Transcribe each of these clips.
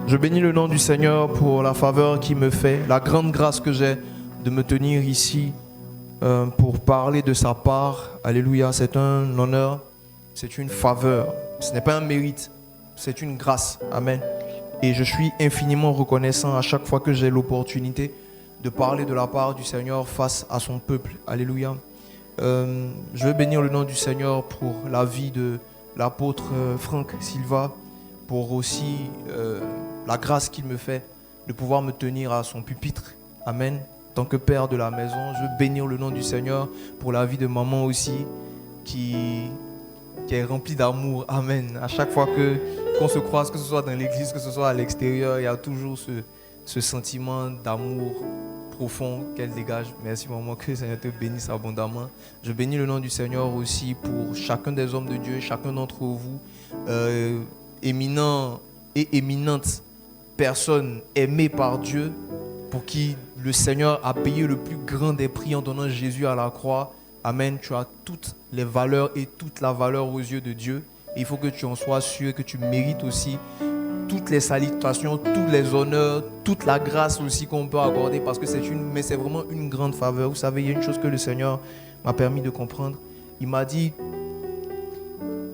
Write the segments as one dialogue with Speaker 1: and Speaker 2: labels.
Speaker 1: Je bénis le nom du Seigneur pour la faveur qu'il me fait, la grande grâce que j'ai de me tenir ici pour parler de sa part. Alléluia, c'est un honneur, c'est une faveur. Ce n'est pas un mérite, c'est une grâce. Amen. Et je suis infiniment reconnaissant à chaque fois que j'ai l'opportunité de parler de la part du Seigneur face à son peuple. Alléluia. Je veux bénir le nom du Seigneur pour la vie de l'apôtre Franck Silva, pour aussi la grâce qu'il me fait de pouvoir me tenir à son pupitre. Amen. En tant que père de la maison, je veux bénir le nom du Seigneur pour la vie de maman aussi, qui est remplie d'amour. Amen. À chaque fois qu'on se croise, que ce soit dans l'église, que ce soit à l'extérieur, il y a toujours ce sentiment d'amour profond qu'elle dégage. Merci maman, que le Seigneur te bénisse abondamment. Je bénis le nom du Seigneur aussi pour chacun des hommes de Dieu, chacun d'entre vous, éminents et éminentes personnes aimées par Dieu, pour qui le Seigneur a payé le plus grand des prix en donnant Jésus à la croix. Amen. Tu as toutes les valeurs et toute la valeur aux yeux de Dieu. Et il faut que tu en sois sûr, que tu mérites aussi toutes les salutations, tous les honneurs, toute la grâce aussi qu'on peut accorder, parce que c'est vraiment une grande faveur. Vous savez, il y a une chose que le Seigneur m'a permis de comprendre. Il m'a dit,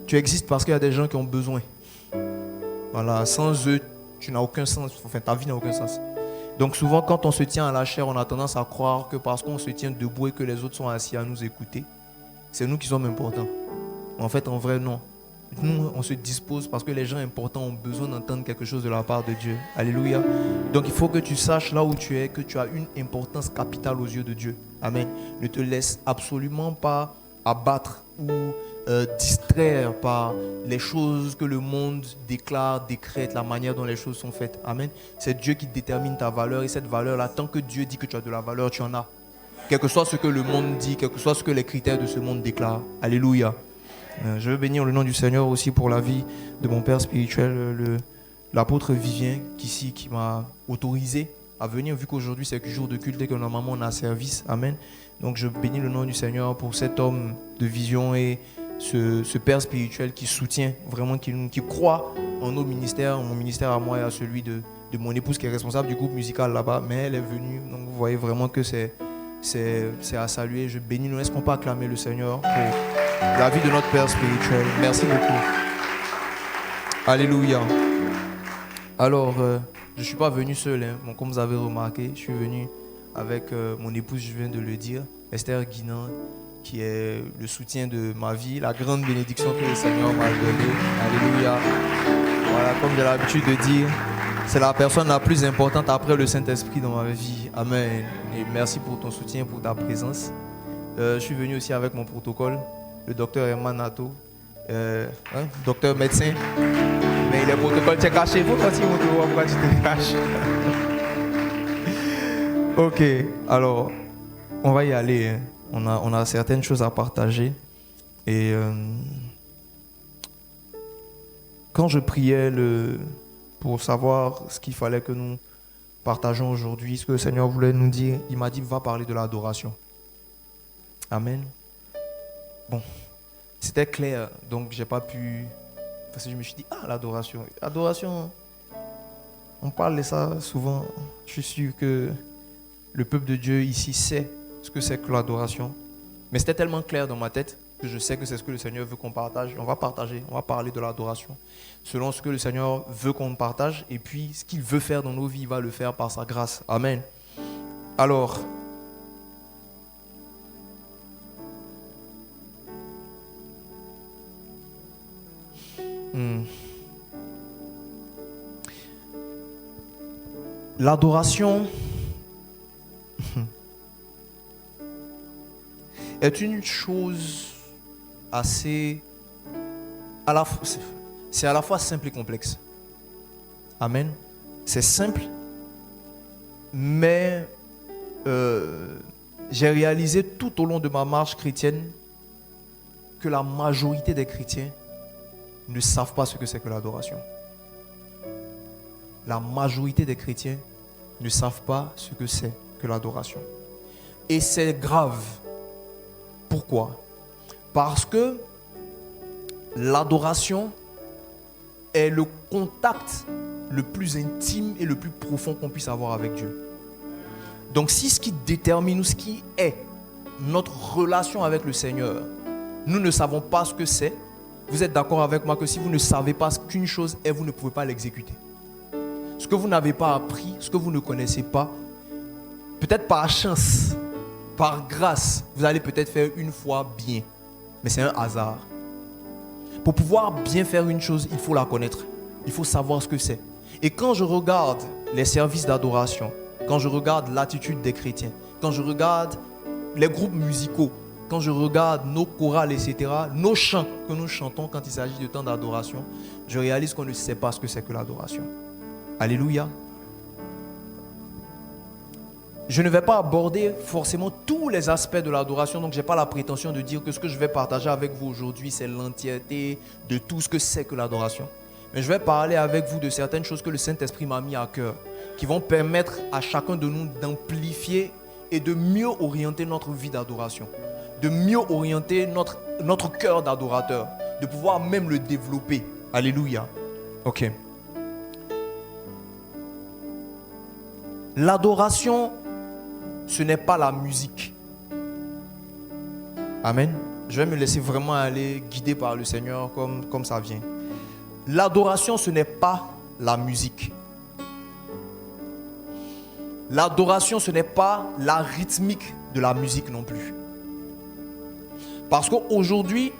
Speaker 1: tu existes parce qu'il y a des gens qui ont besoin. Voilà, sans eux, tu n'as aucun sens, enfin ta vie n'a aucun sens. Donc souvent quand on se tient à la chair, on a tendance à croire que parce qu'on se tient debout et que les autres sont assis à nous écouter, c'est nous qui sommes importants. En fait, en vrai, non. Nous, on se dispose parce que les gens importants ont besoin d'entendre quelque chose de la part de Dieu. Alléluia. Donc il faut que tu saches là où tu es, que tu as une importance capitale aux yeux de Dieu. Amen. Ne te laisse absolument pas abattre ou distraire par les choses que le monde déclare, décrète, la manière dont les choses sont faites. Amen. C'est Dieu qui détermine ta valeur, et cette valeur-là, tant que Dieu dit que tu as de la valeur, tu en as. Quel que soit ce que le monde dit, quel que soit ce que les critères de ce monde déclarent. Alléluia. Je veux bénir le nom du Seigneur aussi pour la vie de mon père spirituel, l'apôtre Vivien, qui m'a autorisé à venir, vu qu'aujourd'hui c'est jour de culte et que normalement on a service. Amen. Donc je bénis le nom du Seigneur pour cet homme de vision et ce père spirituel qui soutient, vraiment qui croit en nos ministères, mon ministère à moi et à celui de mon épouse qui est responsable du groupe musical là-bas. Mais elle est venue, donc vous voyez vraiment que c'est à saluer. Je bénis, nous, est-ce qu'on peut acclamer le Seigneur pour la vie de notre Père spirituel. Merci beaucoup. Alléluia. Alors, je ne suis pas venu seul, hein. Bon, comme vous avez remarqué, je suis venu avec mon épouse, je viens de le dire, Esther Guinan, qui est le soutien de ma vie, la grande bénédiction que le Seigneur m'a donnée. Alléluia. Voilà, comme j'ai l'habitude de dire, c'est la personne la plus importante après le Saint-Esprit dans ma vie. Amen. Et merci pour ton soutien, pour ta présence. Je suis venu aussi avec mon protocole, le docteur Herman Nato, docteur médecin. Mais les protocoles, tu es caché. Pourquoi tu te caches? Ok, alors, on va y aller. Hein. On a certaines choses à partager. Et quand je priais pour savoir ce qu'il fallait que nous partageons aujourd'hui, ce que le Seigneur voulait nous dire, il m'a dit, va parler de l'adoration. Amen. Bon, c'était clair, donc j'ai pas pu... Parce que je me suis dit, l'adoration. L'adoration, on parle de ça souvent. Je suis sûr que le peuple de Dieu ici sait ce que c'est que l'adoration. Mais c'était tellement clair dans ma tête que je sais que c'est ce que le Seigneur veut qu'on partage. On va partager, on va parler de l'adoration. Selon ce que le Seigneur veut qu'on partage, et puis ce qu'il veut faire dans nos vies, il va le faire par sa grâce. Amen. Alors... L'adoration est une chose assez... C'est à la fois simple et complexe. Amen. C'est simple, mais j'ai réalisé tout au long de ma marche chrétienne que la majorité des chrétiens ne savent pas ce que c'est que l'adoration. La majorité des chrétiens ne savent pas ce que c'est que l'adoration. Et c'est grave. Pourquoi? Parce que l'adoration est le contact le plus intime et le plus profond qu'on puisse avoir avec Dieu. Donc si ce qui détermine ou ce qui est notre relation avec le Seigneur, nous ne savons pas ce que c'est, vous êtes d'accord avec moi que si vous ne savez pas ce qu'une chose est, vous ne pouvez pas l'exécuter. Ce que vous n'avez pas appris, ce que vous ne connaissez pas, peut-être par chance, par grâce, vous allez peut-être faire une fois bien. Mais c'est un hasard. Pour pouvoir bien faire une chose, il faut la connaître. Il faut savoir ce que c'est. Et quand je regarde les services d'adoration, quand je regarde l'attitude des chrétiens, quand je regarde les groupes musicaux, quand je regarde nos chorales, etc., nos chants que nous chantons quand il s'agit de temps d'adoration, je réalise qu'on ne sait pas ce que c'est que l'adoration. Alléluia. Je ne vais pas aborder forcément tous les aspects de l'adoration, donc je n'ai pas la prétention de dire que ce que je vais partager avec vous aujourd'hui, c'est l'entièreté de tout ce que c'est que l'adoration. Mais je vais parler avec vous de certaines choses que le Saint-Esprit m'a mis à cœur, qui vont permettre à chacun de nous d'amplifier et de mieux orienter notre vie d'adoration, de mieux orienter notre cœur d'adorateur, de pouvoir même le développer. Alléluia. Ok. L'adoration, ce n'est pas la musique. Amen. Je vais me laisser vraiment aller guider par le Seigneur comme ça vient. L'adoration, ce n'est pas la musique. L'adoration, ce n'est pas la rythmique de la musique non plus. Parce qu'aujourd'hui,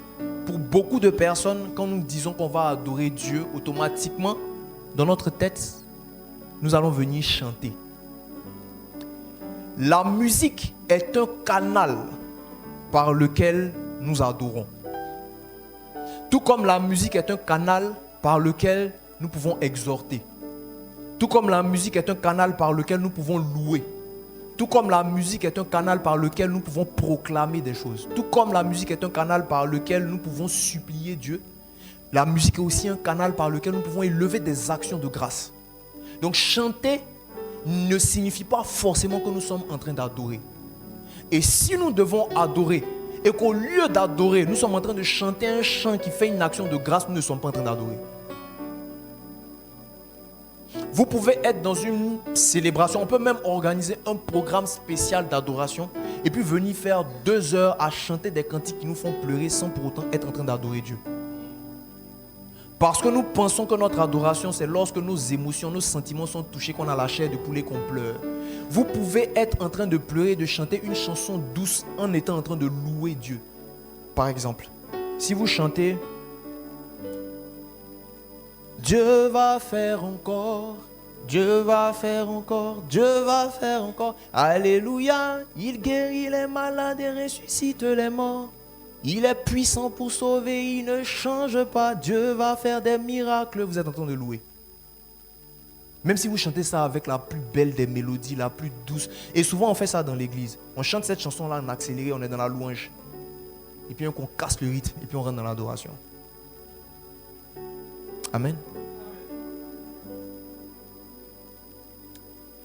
Speaker 1: pour beaucoup de personnes, quand nous disons qu'on va adorer Dieu, automatiquement, dans notre tête, nous allons venir chanter. La musique est un canal par lequel nous adorons. Tout comme la musique est un canal par lequel nous pouvons exhorter. Tout comme la musique est un canal par lequel nous pouvons louer. Tout comme la musique est un canal par lequel nous pouvons proclamer des choses. Tout comme la musique est un canal par lequel nous pouvons supplier Dieu. La musique est aussi un canal par lequel nous pouvons élever des actions de grâce. Donc chanter ne signifie pas forcément que nous sommes en train d'adorer. Et si nous devons adorer et qu'au lieu d'adorer, nous sommes en train de chanter un chant qui fait une action de grâce, nous ne sommes pas en train d'adorer. Vous pouvez être dans une célébration, on peut même organiser un programme spécial d'adoration et puis venir faire 2 heures à chanter des cantiques qui nous font pleurer sans pour autant être en train d'adorer Dieu. Parce que nous pensons que notre adoration, c'est lorsque nos émotions, nos sentiments sont touchés, qu'on a la chair de poulet, qu'on pleure. Vous pouvez être en train de pleurer, de chanter une chanson douce en étant en train de louer Dieu. Par exemple, si vous chantez « Dieu va faire encore, Dieu va faire encore, Dieu va faire encore. Alléluia, il guérit les malades et ressuscite les morts. Il est puissant pour sauver, il ne change pas. Dieu va faire des miracles. » Vous êtes en train de louer. Même si vous chantez ça avec la plus belle des mélodies, la plus douce. Et souvent on fait ça dans l'église. On chante cette chanson-là en accéléré, on est dans la louange. Et puis on casse le rythme et puis on rentre dans l'adoration. Amen.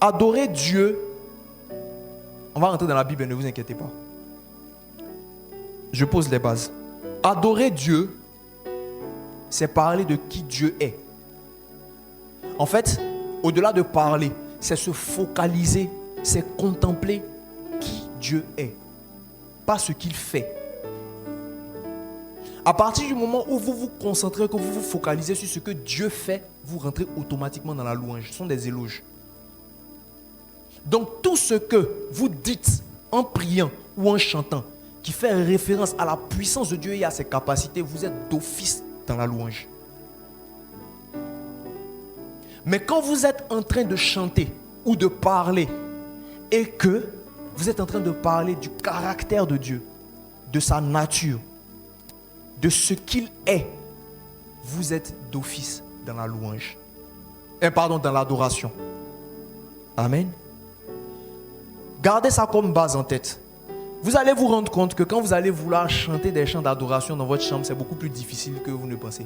Speaker 1: Adorer Dieu. On va rentrer dans la Bible, ne vous inquiétez pas. Je pose les bases. Adorer Dieu, c'est parler de qui Dieu est. En fait, au-delà de parler, c'est se focaliser, c'est contempler qui Dieu est, pas ce qu'il fait. À partir du moment où vous vous concentrez, que vous vous focalisez sur ce que Dieu fait, vous rentrez automatiquement dans la louange. Ce sont des éloges. Donc tout ce que vous dites en priant ou en chantant, qui fait référence à la puissance de Dieu et à ses capacités, vous êtes d'office dans la louange. Mais quand vous êtes en train de chanter ou de parler et que vous êtes en train de parler du caractère de Dieu, de sa nature, de ce qu'il est, vous êtes d'office dans la louange. Dans l'adoration. Amen. Gardez ça comme base en tête. Vous allez vous rendre compte que quand vous allez vouloir chanter des chants d'adoration dans votre chambre, c'est beaucoup plus difficile que vous ne pensez.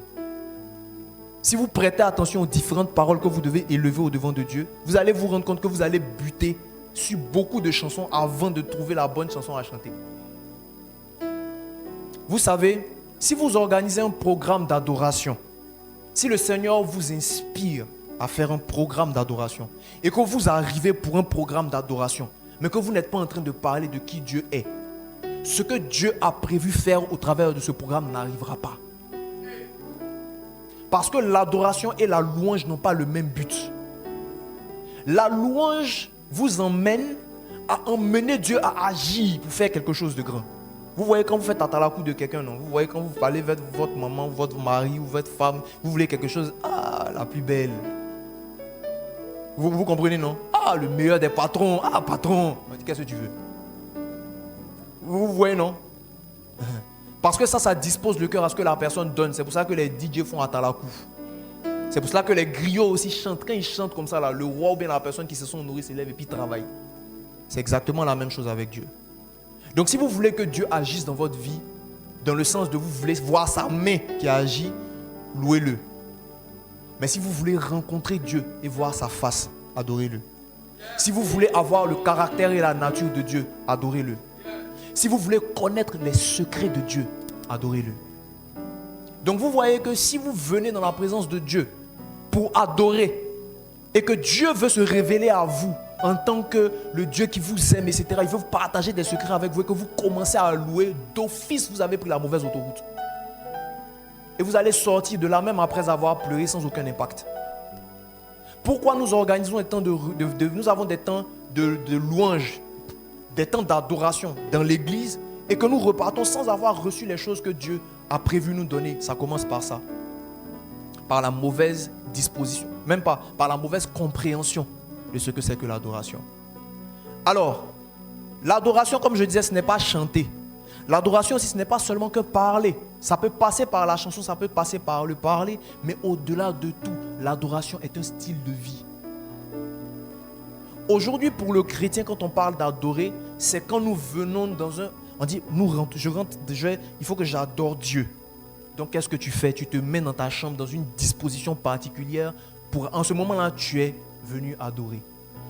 Speaker 1: Si vous prêtez attention aux différentes paroles que vous devez élever au devant de Dieu, vous allez vous rendre compte que vous allez buter sur beaucoup de chansons avant de trouver la bonne chanson à chanter. Vous savez, si vous organisez un programme d'adoration, si le Seigneur vous inspire à faire un programme d'adoration et que vous arrivez pour un programme d'adoration, mais que vous n'êtes pas en train de parler de qui Dieu est, ce que Dieu a prévu faire au travers de ce programme n'arrivera pas. Parce que l'adoration et la louange n'ont pas le même but. La louange vous emmène à emmener Dieu à agir pour faire quelque chose de grand. Vous voyez quand vous faites atalakou de quelqu'un, non? Vous voyez quand vous parlez avec votre maman, votre mari ou votre femme, vous voulez quelque chose, la plus belle. Vous comprenez, non? Le meilleur des patrons, patron, qu'est-ce que tu veux? Vous voyez, non? Parce que ça dispose le cœur à ce que la personne donne. C'est pour ça que les DJ font atalakou. C'est pour ça que les griots aussi chantent. Quand ils chantent comme ça, là, le roi ou bien la personne qui se sont nourris s'élève et puis travaille. C'est exactement la même chose avec Dieu. Donc si vous voulez que Dieu agisse dans votre vie, dans le sens de vous voulez voir sa main qui agit, louez-le. Mais si vous voulez rencontrer Dieu et voir sa face, adorez-le. Si vous voulez avoir le caractère et la nature de Dieu, adorez-le. Si vous voulez connaître les secrets de Dieu, adorez-le. Donc vous voyez que si vous venez dans la présence de Dieu pour adorer et que Dieu veut se révéler à vous en tant que le Dieu qui vous aime, etc., il veut vous partager des secrets avec vous et que vous commencez à louer, d'office vous avez pris la mauvaise autoroute. Et vous allez sortir de là même après avoir pleuré sans aucun impact. Pourquoi nous organisons des temps nous avons des temps de louange, des temps d'adoration dans l'église et que nous repartons sans avoir reçu les choses que Dieu a prévu nous donner? Ça commence par ça. Par la mauvaise disposition, même pas, par la mauvaise compréhension de ce que c'est que l'adoration. Alors, l'adoration, comme je disais, ce n'est pas chanter. L'adoration aussi, ce n'est pas seulement que parler. Ça peut passer par la chanson, ça peut passer par le parler, mais au-delà de tout, l'adoration est un style de vie. Aujourd'hui, pour le chrétien, quand on parle d'adorer, c'est quand nous venons dans un... On dit, il faut que j'adore Dieu. Donc, qu'est-ce que tu fais? Tu te mets dans ta chambre, dans une disposition particulière pour, en ce moment-là, tu es venu adorer.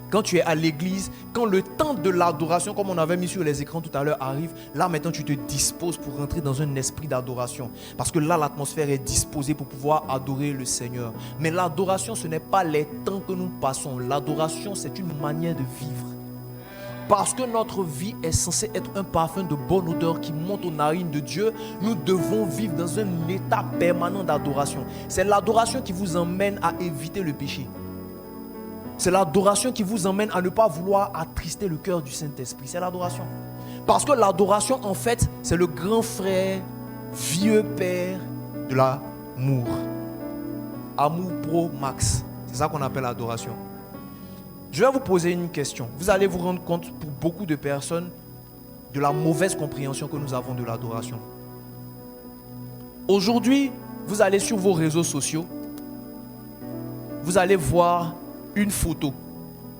Speaker 1: Quand tu es à l'église, quand le temps de l'adoration, comme on avait mis sur les écrans tout à l'heure, arrive, là maintenant tu te disposes pour rentrer dans un esprit d'adoration. Parce que là, l'atmosphère est disposée pour pouvoir adorer le Seigneur. Mais l'adoration, ce n'est pas les temps que nous passons. L'adoration, c'est une manière de vivre. Parce que notre vie est censée être un parfum de bonne odeur qui monte aux narines de Dieu, nous devons vivre dans un état permanent d'adoration. C'est l'adoration qui vous emmène à éviter le péché. C'est l'adoration qui vous emmène à ne pas vouloir attrister le cœur du Saint-Esprit. C'est l'adoration. Parce que l'adoration, en fait, c'est le grand frère, vieux père de l'amour. Amour pro max. C'est ça qu'on appelle l'adoration. Je vais vous poser une question. Vous allez vous rendre compte, pour beaucoup de personnes, de la mauvaise compréhension que nous avons de l'adoration. Aujourd'hui, vous allez sur vos réseaux sociaux, vous allez voir une photo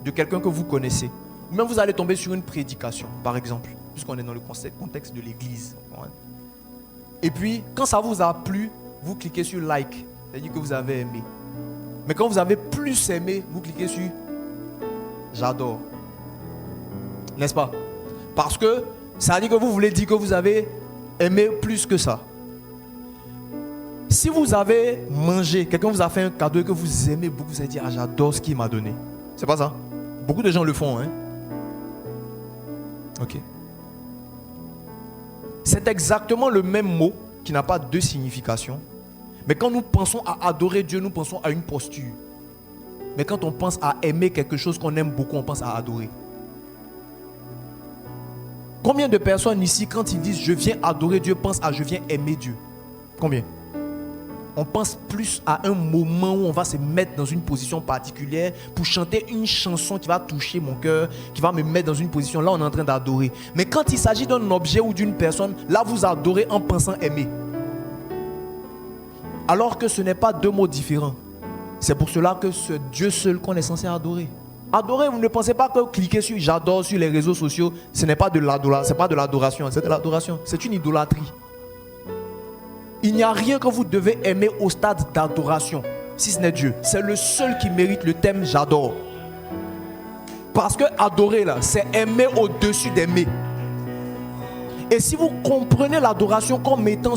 Speaker 1: de quelqu'un que vous connaissez. Ou même vous allez tomber sur une prédication, par exemple, puisqu'on est dans le contexte de l'église. Et puis, quand ça vous a plu, vous cliquez sur like, c'est-à-dire que vous avez aimé. Mais quand vous avez plus aimé, vous cliquez sur j'adore. N'est-ce pas? Parce que ça veut dire que vous voulez dire que vous avez aimé plus que ça. Si vous avez mangé, quelqu'un vous a fait un cadeau et que vous aimez beaucoup, vous allez dire j'adore ce qu'il m'a donné. C'est pas ça? Beaucoup de gens le font, hein? Ok. C'est exactement le même mot qui n'a pas deux significations. Mais quand nous pensons à adorer Dieu, nous pensons à une posture. Mais quand on pense à aimer quelque chose qu'on aime beaucoup, on pense à adorer. Combien de personnes ici, quand ils disent je viens adorer Dieu, pensent à je viens aimer Dieu? Combien? On pense plus à un moment où on va se mettre dans une position particulière pour chanter une chanson qui va toucher mon cœur, qui va me mettre dans une position. Là, on est en train d'adorer. Mais quand il s'agit d'un objet ou d'une personne, là, vous adorez en pensant aimer. Alors que ce n'est pas deux mots différents. C'est pour cela que c'est Dieu seul qu'on est censé adorer. Adorer, vous ne pensez pas que cliquer sur j'adore sur les réseaux sociaux, ce n'est pas de l'adoration, c'est pas de l'adoration, c'est de l'adoration, c'est une idolâtrie. Il n'y a rien que vous devez aimer au stade d'adoration, si ce n'est Dieu. C'est le seul qui mérite le thème j'adore. Parce que adorer là, c'est aimer au-dessus d'aimer. Et si vous comprenez l'adoration comme étant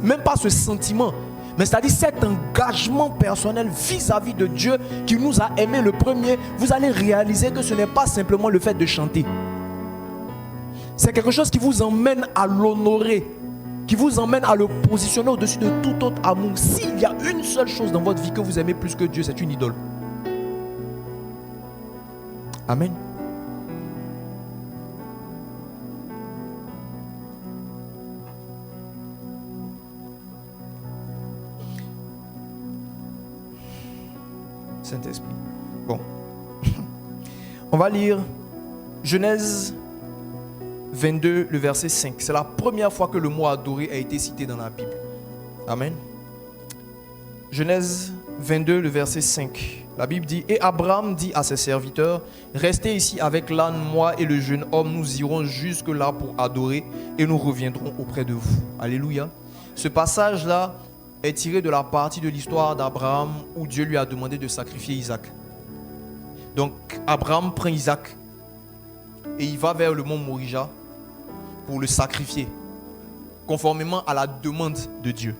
Speaker 1: même pas ce sentiment, Mais c'est-à-dire cet engagement personnel vis-à-vis de Dieu qui nous a aimés le premier, vous allez réaliser que ce n'est pas simplement le fait de chanter. C'est quelque chose qui vous emmène à l'honorer, qui vous emmène à le positionner au-dessus de tout autre amour. S'il y a une seule chose dans votre vie que vous aimez plus que Dieu, c'est une idole. Amen. Saint-Esprit. Bon. On va lire Genèse 22, le verset 5. C'est la première fois que le mot adorer a été cité dans la Bible. Amen. Genèse 22, le verset 5. La Bible dit: Et Abraham dit à ses serviteurs: Restez ici avec l'âne, moi et le jeune homme, nous irons jusque là pour adorer et nous reviendrons auprès de vous. Alléluia. Ce passage-là est tiré de la partie de l'histoire d'Abraham où Dieu lui a demandé de sacrifier Isaac. Donc Abraham prend Isaac et il va vers le mont Morija pour le sacrifier, conformément à la demande de Dieu.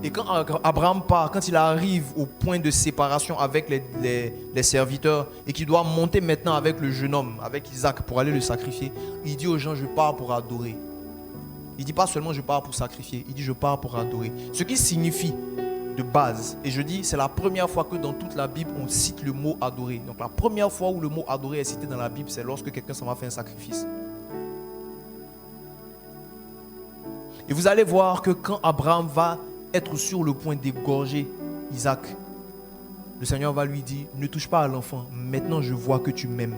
Speaker 1: Et quand Abraham part, quand il arrive au point de séparation avec les serviteurs et qu'il doit monter maintenant avec le jeune homme, avec Isaac, pour aller le sacrifier, il dit aux gens: je pars pour adorer. Il ne dit pas seulement je pars pour sacrifier, il dit je pars pour adorer. Ce qui signifie de base, et je dis c'est la première fois que dans toute la Bible on cite le mot adorer. Donc la première fois où le mot adorer est cité dans la Bible, c'est lorsque quelqu'un s'en va faire un sacrifice. Et vous allez voir que quand Abraham va être sur le point d'égorger Isaac, le Seigneur va lui dire: ne touche pas à l'enfant, maintenant je vois que tu m'aimes.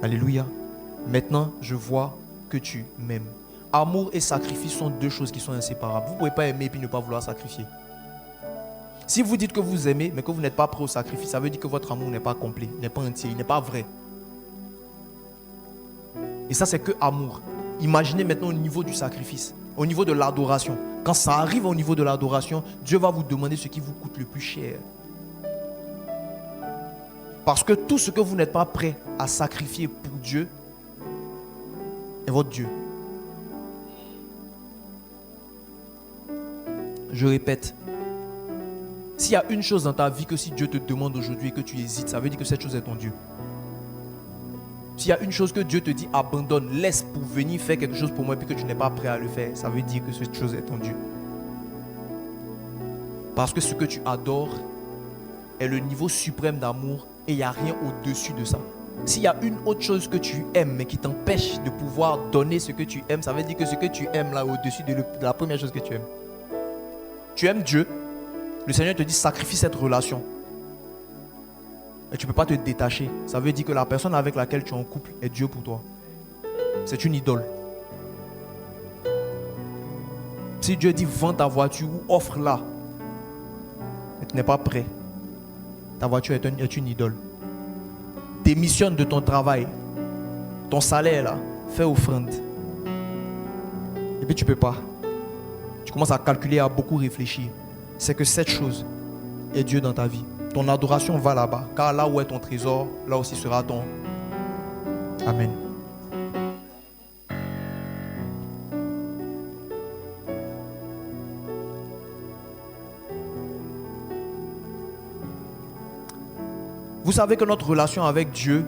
Speaker 1: Alléluia. Maintenant je vois que tu m'aimes. Amour et sacrifice sont deux choses qui sont inséparables. Vous ne pouvez pas aimer et puis ne pas vouloir sacrifier. Si vous dites que vous aimez mais que vous n'êtes pas prêt au sacrifice, ça veut dire que votre amour n'est pas complet, n'est pas entier, il n'est pas vrai. Et ça, c'est que amour. Imaginez maintenant au niveau du sacrifice, au niveau de l'adoration. Quand ça arrive au niveau de l'adoration, Dieu va vous demander ce qui vous coûte le plus cher. Parce que tout ce que vous n'êtes pas prêt à sacrifier pour Dieu est votre Dieu. Je répète, s'il y a une chose dans ta vie que si Dieu te demande aujourd'hui et que tu hésites, ça veut dire que cette chose est ton Dieu. S'il y a une chose que Dieu te dit abandonne, laisse pour venir faire quelque chose pour moi et puis que tu n'es pas prêt à le faire, ça veut dire que cette chose est ton Dieu. Parce que ce que tu adores est le niveau suprême d'amour et il n'y a rien au-dessus de ça. S'il y a une autre chose que tu aimes mais qui t'empêche de pouvoir donner ce que tu aimes, ça veut dire que ce que tu aimes là au-dessus de la première chose que tu aimes. Tu aimes Dieu, le Seigneur te dit sacrifie cette relation. Et tu ne peux pas te détacher. Ça veut dire que la personne avec laquelle tu es en couple est Dieu pour toi. C'est une idole. Si Dieu dit vends ta voiture ou offre-la, et tu n'es pas prêt, ta voiture est une idole. Démissionne de ton travail, ton salaire là, fais offrande. Et puis tu ne peux pas. Tu commences à calculer, à beaucoup réfléchir. C'est que cette chose est Dieu dans ta vie. Ton adoration va là-bas, car là où est ton trésor, là aussi sera ton. Amen. Vous savez que notre relation avec Dieu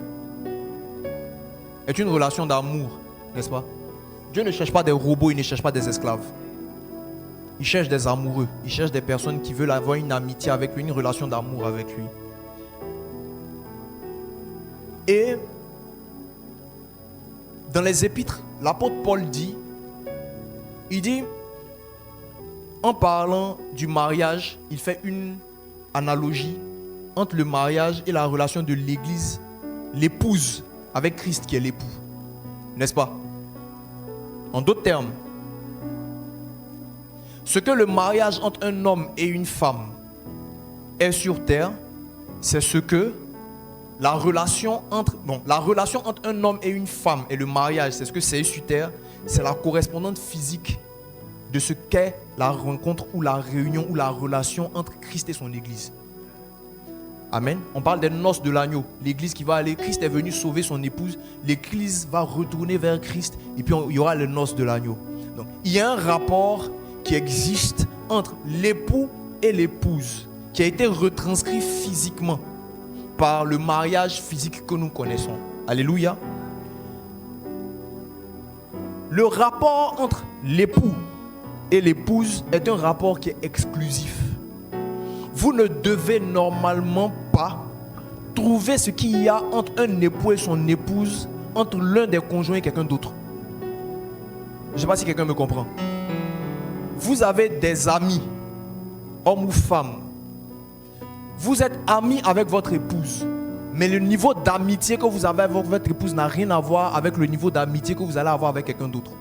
Speaker 1: est une relation d'amour, n'est-ce pas? Dieu ne cherche pas des robots, il ne cherche pas des esclaves. Il cherche des amoureux, il cherche des personnes qui veulent avoir une amitié avec lui, une relation d'amour avec lui. Et dans les épîtres, l'apôtre Paul dit, en parlant du mariage, il fait une analogie entre le mariage et la relation de l'église, l'épouse avec Christ qui est l'époux. N'est-ce pas? En d'autres termes, ce que le mariage entre un homme et une femme est sur terre, c'est ce que la relation entre un homme et une femme et le mariage, c'est ce que c'est sur terre, c'est la correspondance physique de ce qu'est la rencontre ou la réunion ou la relation entre Christ et son église. Amen. On parle des noces de l'agneau. L'église qui va aller, Christ est venu sauver son épouse. L'église va retourner vers Christ et puis il y aura les noces de l'agneau. Donc, il y a un rapport qui existe entre l'époux et l'épouse, qui a été retranscrit physiquement par le mariage physique que nous connaissons. Alléluia. Le rapport entre l'époux et l'épouse est un rapport qui est exclusif. Vous ne devez normalement pas trouver ce qu'il y a entre un époux et son épouse, entre l'un des conjoints et quelqu'un d'autre. Je ne sais pas si quelqu'un me comprend. Vous avez des amis, hommes ou femmes. Vous êtes amis avec votre épouse, mais le niveau d'amitié que vous avez avec votre épouse n'a rien à voir avec le niveau d'amitié que vous allez avoir avec quelqu'un d'autre.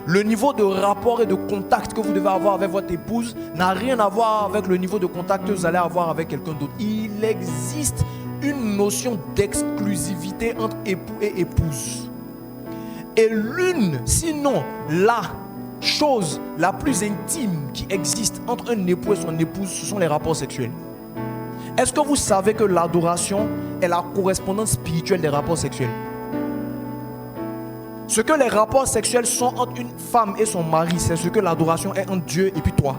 Speaker 1: Le niveau de rapport et de contact que vous devez avoir avec votre épouse n'a rien à voir avec le niveau de contact que vous allez avoir avec quelqu'un d'autre. Il existe une notion d'exclusivité entre époux et épouse. Et l'une, sinon la chose la plus intime qui existe entre un époux et son épouse, ce sont les rapports sexuels. Est-ce que vous savez que l'adoration est la correspondance spirituelle des rapports sexuels? Ce que les rapports sexuels sont entre une femme et son mari, c'est ce que l'adoration est entre Dieu et puis toi.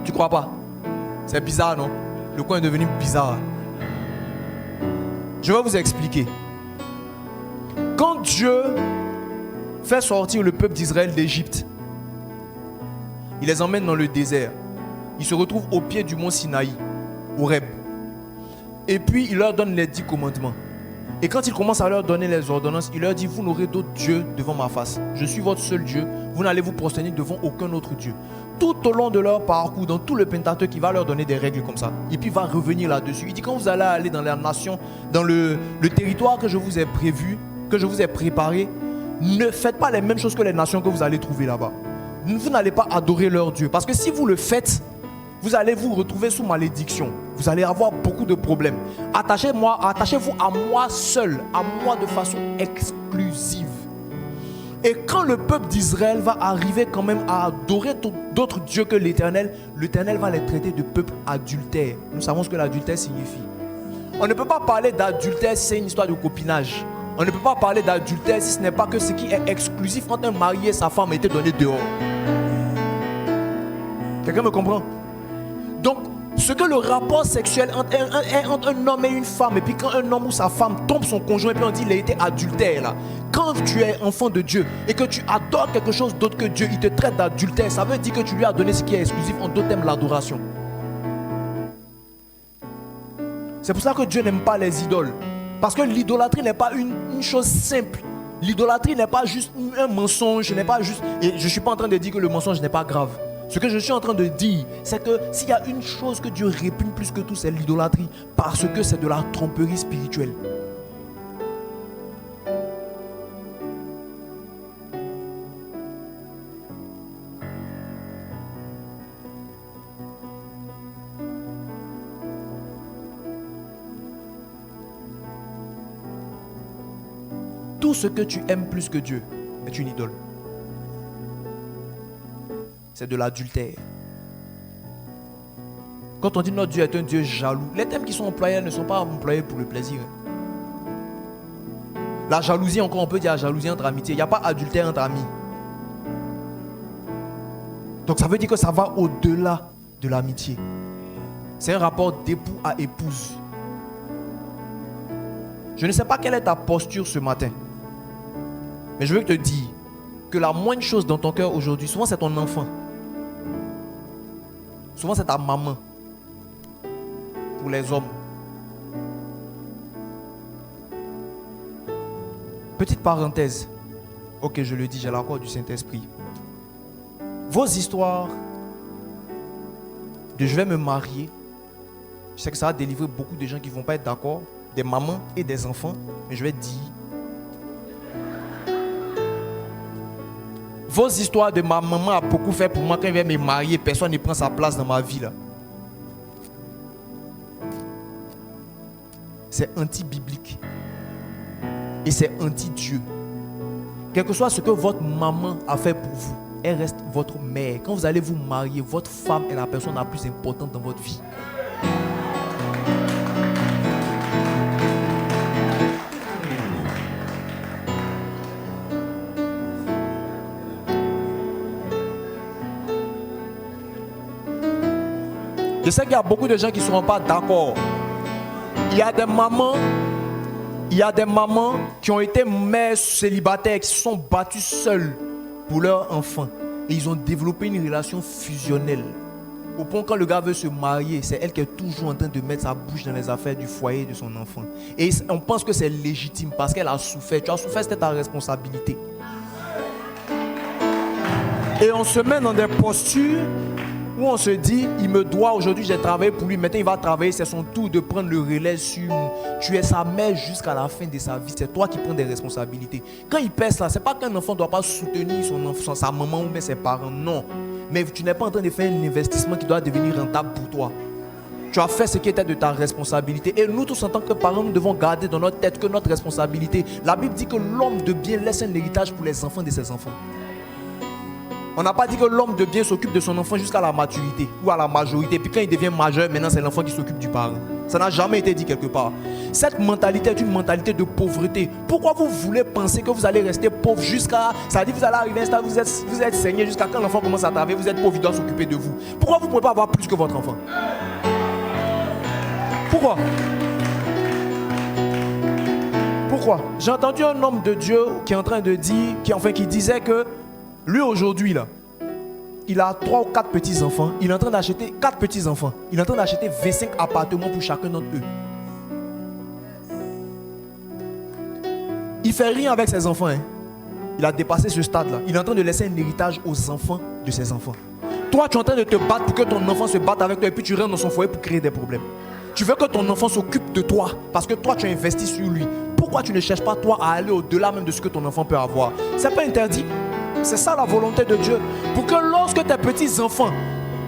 Speaker 1: Tu crois pas? C'est bizarre, non? Le coin est devenu bizarre. Je vais vous expliquer. Quand Dieu fait sortir le peuple d'Israël d'Égypte, il les emmène dans le désert. Ils se retrouvent au pied du mont Sinaï, Horeb. Et puis il leur donne les 10 commandements. Et quand il commence à leur donner les ordonnances, il leur dit: vous n'aurez d'autre Dieu devant ma face. Je suis votre seul Dieu. Vous n'allez vous prosterner devant aucun autre Dieu. Tout au long de leur parcours, dans tout le Pentateuque, il va leur donner des règles comme ça. Et puis il va revenir là-dessus. Il dit: quand vous allez aller dans la nation, dans le territoire que je vous ai prévu, que je vous ai préparé, ne faites pas les mêmes choses que les nations que vous allez trouver là-bas. Vous n'allez pas adorer leur Dieu. Parce que si vous le faites, vous allez vous retrouver sous malédiction. Vous allez avoir beaucoup de problèmes. Attachez-vous à moi seul, à moi de façon exclusive. Et quand le peuple d'Israël va arriver quand même à adorer d'autres dieux que l'Éternel, l'Éternel va les traiter de peuple adultère. Nous savons ce que l'adultère signifie. On ne peut pas parler d'adultère si c'est une histoire de copinage. On ne peut pas parler d'adultère si ce n'est pas que ce qui est exclusif entre un mari et sa femme a été donné dehors. Quelqu'un me comprend? Donc, ce que le rapport sexuel entre un homme et une femme, et puis quand un homme ou sa femme tombe son conjoint, et puis on dit il a été adultère là. Quand tu es enfant de Dieu et que tu adores quelque chose d'autre que Dieu, il te traite d'adultère. Ça veut dire que tu lui as donné ce qui est exclusif. En d'autres termes, l'adoration. C'est pour ça que Dieu n'aime pas les idoles. Parce que l'idolâtrie n'est pas une chose simple. L'idolâtrie n'est pas juste un mensonge, n'est pas juste. Et je ne suis pas en train de dire que le mensonge n'est pas grave. Ce que je suis en train de dire, c'est que s'il y a une chose que Dieu répugne plus que tout, c'est l'idolâtrie. Parce que c'est de la tromperie spirituelle. Tout ce que tu aimes plus que Dieu est une idole. C'est de l'adultère. Quand on dit notre Dieu est un Dieu jaloux, les termes qui sont employés ne sont pas employés pour le plaisir. La jalousie, encore on peut dire la jalousie entre amitié. Il n'y a pas adultère entre amis. Donc ça veut dire que ça va au-delà de l'amitié. C'est un rapport d'époux à épouse. Je ne sais pas quelle est ta posture ce matin. Mais je veux te dire que la moindre chose dans ton cœur aujourd'hui, souvent c'est ton enfant. Souvent c'est ta maman. Pour les hommes. Petite parenthèse. Ok, je le dis, j'ai l'accord du Saint-Esprit. Vos histoires de je vais me marier, je sais que ça va délivrer beaucoup de gens qui ne vont pas être d'accord, des mamans et des enfants, mais je vais dire. Vos histoires de ma maman a beaucoup fait pour moi quand elle vient me marier, personne ne prend sa place dans ma vie là. C'est anti-biblique. Et c'est anti-Dieu. Quel que soit ce que votre maman a fait pour vous, elle reste votre mère. Quand vous allez vous marier, votre femme est la personne la plus importante dans votre vie. Je sais qu'il y a beaucoup de gens qui ne seront pas d'accord. Il y a des mamans qui ont été mères célibataires, qui se sont battues seules pour leurs enfants. Et ils ont développé une relation fusionnelle. Au point quand le gars veut se marier, c'est elle qui est toujours en train de mettre sa bouche dans les affaires du foyer de son enfant. Et on pense que c'est légitime parce qu'elle a souffert. Tu as souffert, c'était ta responsabilité. Et on se met dans des postures où on se dit, il me doit, aujourd'hui j'ai travaillé pour lui, maintenant il va travailler, c'est son tour de prendre le relais sur tu es sa mère jusqu'à la fin de sa vie, c'est toi qui prends des responsabilités. Quand il pèse là, c'est pas qu'un enfant ne doit pas soutenir son enfant, sa maman ou même ses parents, non. Mais tu n'es pas en train de faire un investissement qui doit devenir rentable pour toi. Tu as fait ce qui était de ta responsabilité. Et nous tous en tant que parents, nous devons garder dans notre tête que notre responsabilité, la Bible dit que l'homme de bien laisse un héritage pour les enfants de ses enfants. On n'a pas dit que l'homme de bien s'occupe de son enfant jusqu'à la maturité ou à la majorité. Puis quand il devient majeur, maintenant c'est l'enfant qui s'occupe du parent. Ça n'a jamais été dit quelque part. Cette mentalité est une mentalité de pauvreté. Pourquoi vous voulez penser que vous allez rester pauvre jusqu'à... Ça dit vous allez arriver à un stade, vous êtes saigné jusqu'à quand l'enfant commence à travailler, vous êtes pauvre, il doit s'occuper de vous. Pourquoi vous ne pouvez pas avoir plus que votre enfant? Pourquoi? Pourquoi? J'ai entendu un homme de Dieu qui est en train de dire, qui disait que lui aujourd'hui là, il a 3 ou 4 petits-enfants. Il est en train d'acheter 4 petits-enfants. Il est en train d'acheter 25 appartements pour chacun d'entre eux. Il ne fait rien avec ses enfants. Hein. Il a dépassé ce stade-là. Il est en train de laisser un héritage aux enfants de ses enfants. Toi, tu es en train de te battre pour que ton enfant se batte avec toi et puis tu rentres dans son foyer pour créer des problèmes. Tu veux que ton enfant s'occupe de toi parce que toi, tu as investi sur lui. Pourquoi tu ne cherches pas toi à aller au-delà même de ce que ton enfant peut avoir? Ce n'est pas interdit. C'est ça la volonté de Dieu. Pour que lorsque tes petits-enfants,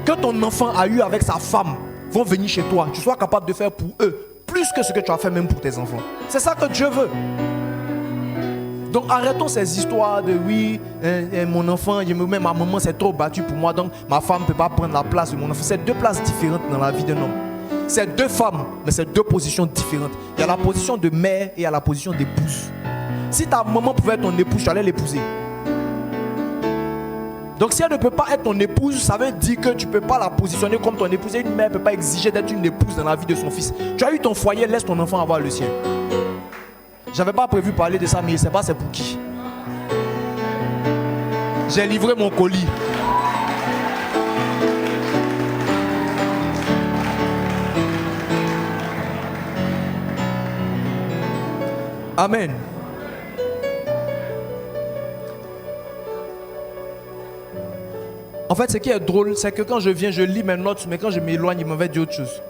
Speaker 1: que ton enfant a eu avec sa femme, vont venir chez toi, tu sois capable de faire pour eux plus que ce que tu as fait même pour tes enfants. C'est ça que Dieu veut. Donc arrêtons ces histoires de oui, mon enfant, même ma maman s'est trop battue pour moi, donc ma femme ne peut pas prendre la place de mon enfant. C'est 2 places différentes dans la vie d'un homme. C'est 2 femmes, mais c'est 2 positions différentes. Il y a la position de mère et il y a la position d'épouse. Si ta maman pouvait être ton épouse, tu allais l'épouser. Donc si elle ne peut pas être ton épouse, ça veut dire que tu ne peux pas la positionner comme ton épouse. Et une mère ne peut pas exiger d'être une épouse dans la vie de son fils. Tu as eu ton foyer, laisse ton enfant avoir le sien. J'avais pas prévu parler de ça, mais je ne sais pas c'est pour qui. J'ai livré mon colis. Amen. En fait, ce qui est drôle, c'est que quand je viens, je lis mes notes, mais quand je m'éloigne, il m'en va dire autre chose.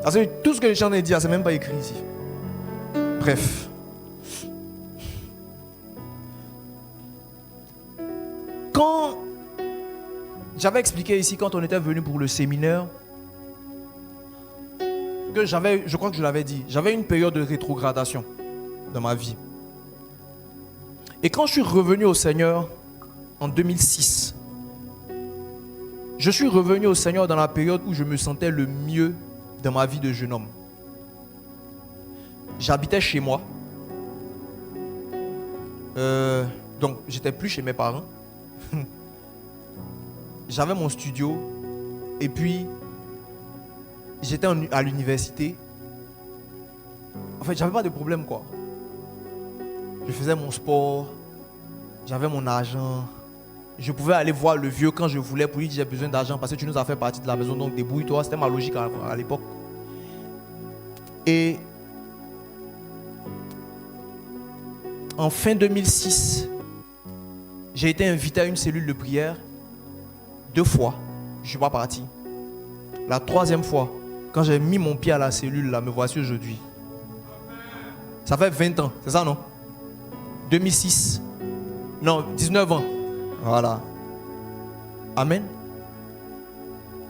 Speaker 1: Parce que tout ce que je suis en train de dire, c'est même pas écrit ici. Bref. Quand j'avais expliqué ici, quand on était venu pour le séminaire, que je crois que je l'avais dit, j'avais une période de rétrogradation dans ma vie. Et quand je suis revenu au Seigneur en 2006, je suis revenu au Seigneur dans la période où je me sentais le mieux dans ma vie de jeune homme. J'habitais chez moi. Donc, j'étais plus chez mes parents. J'avais mon studio. Et puis, j'étais à l'université. En fait, j'avais pas de problème, quoi. Je faisais mon sport. J'avais mon argent. Je pouvais aller voir le vieux quand je voulais pour lui dire j'ai besoin d'argent parce que tu nous as fait partie de la maison, donc débrouille-toi. C'était ma logique à l'époque. Et en fin 2006, j'ai été invité à une cellule de prière 2 fois. Je ne suis pas parti. La 3e fois, quand j'ai mis mon pied à la cellule, là, me voici aujourd'hui. Ça fait 20 ans, c'est ça, non? 2006. Non, 19 ans. Voilà. Amen.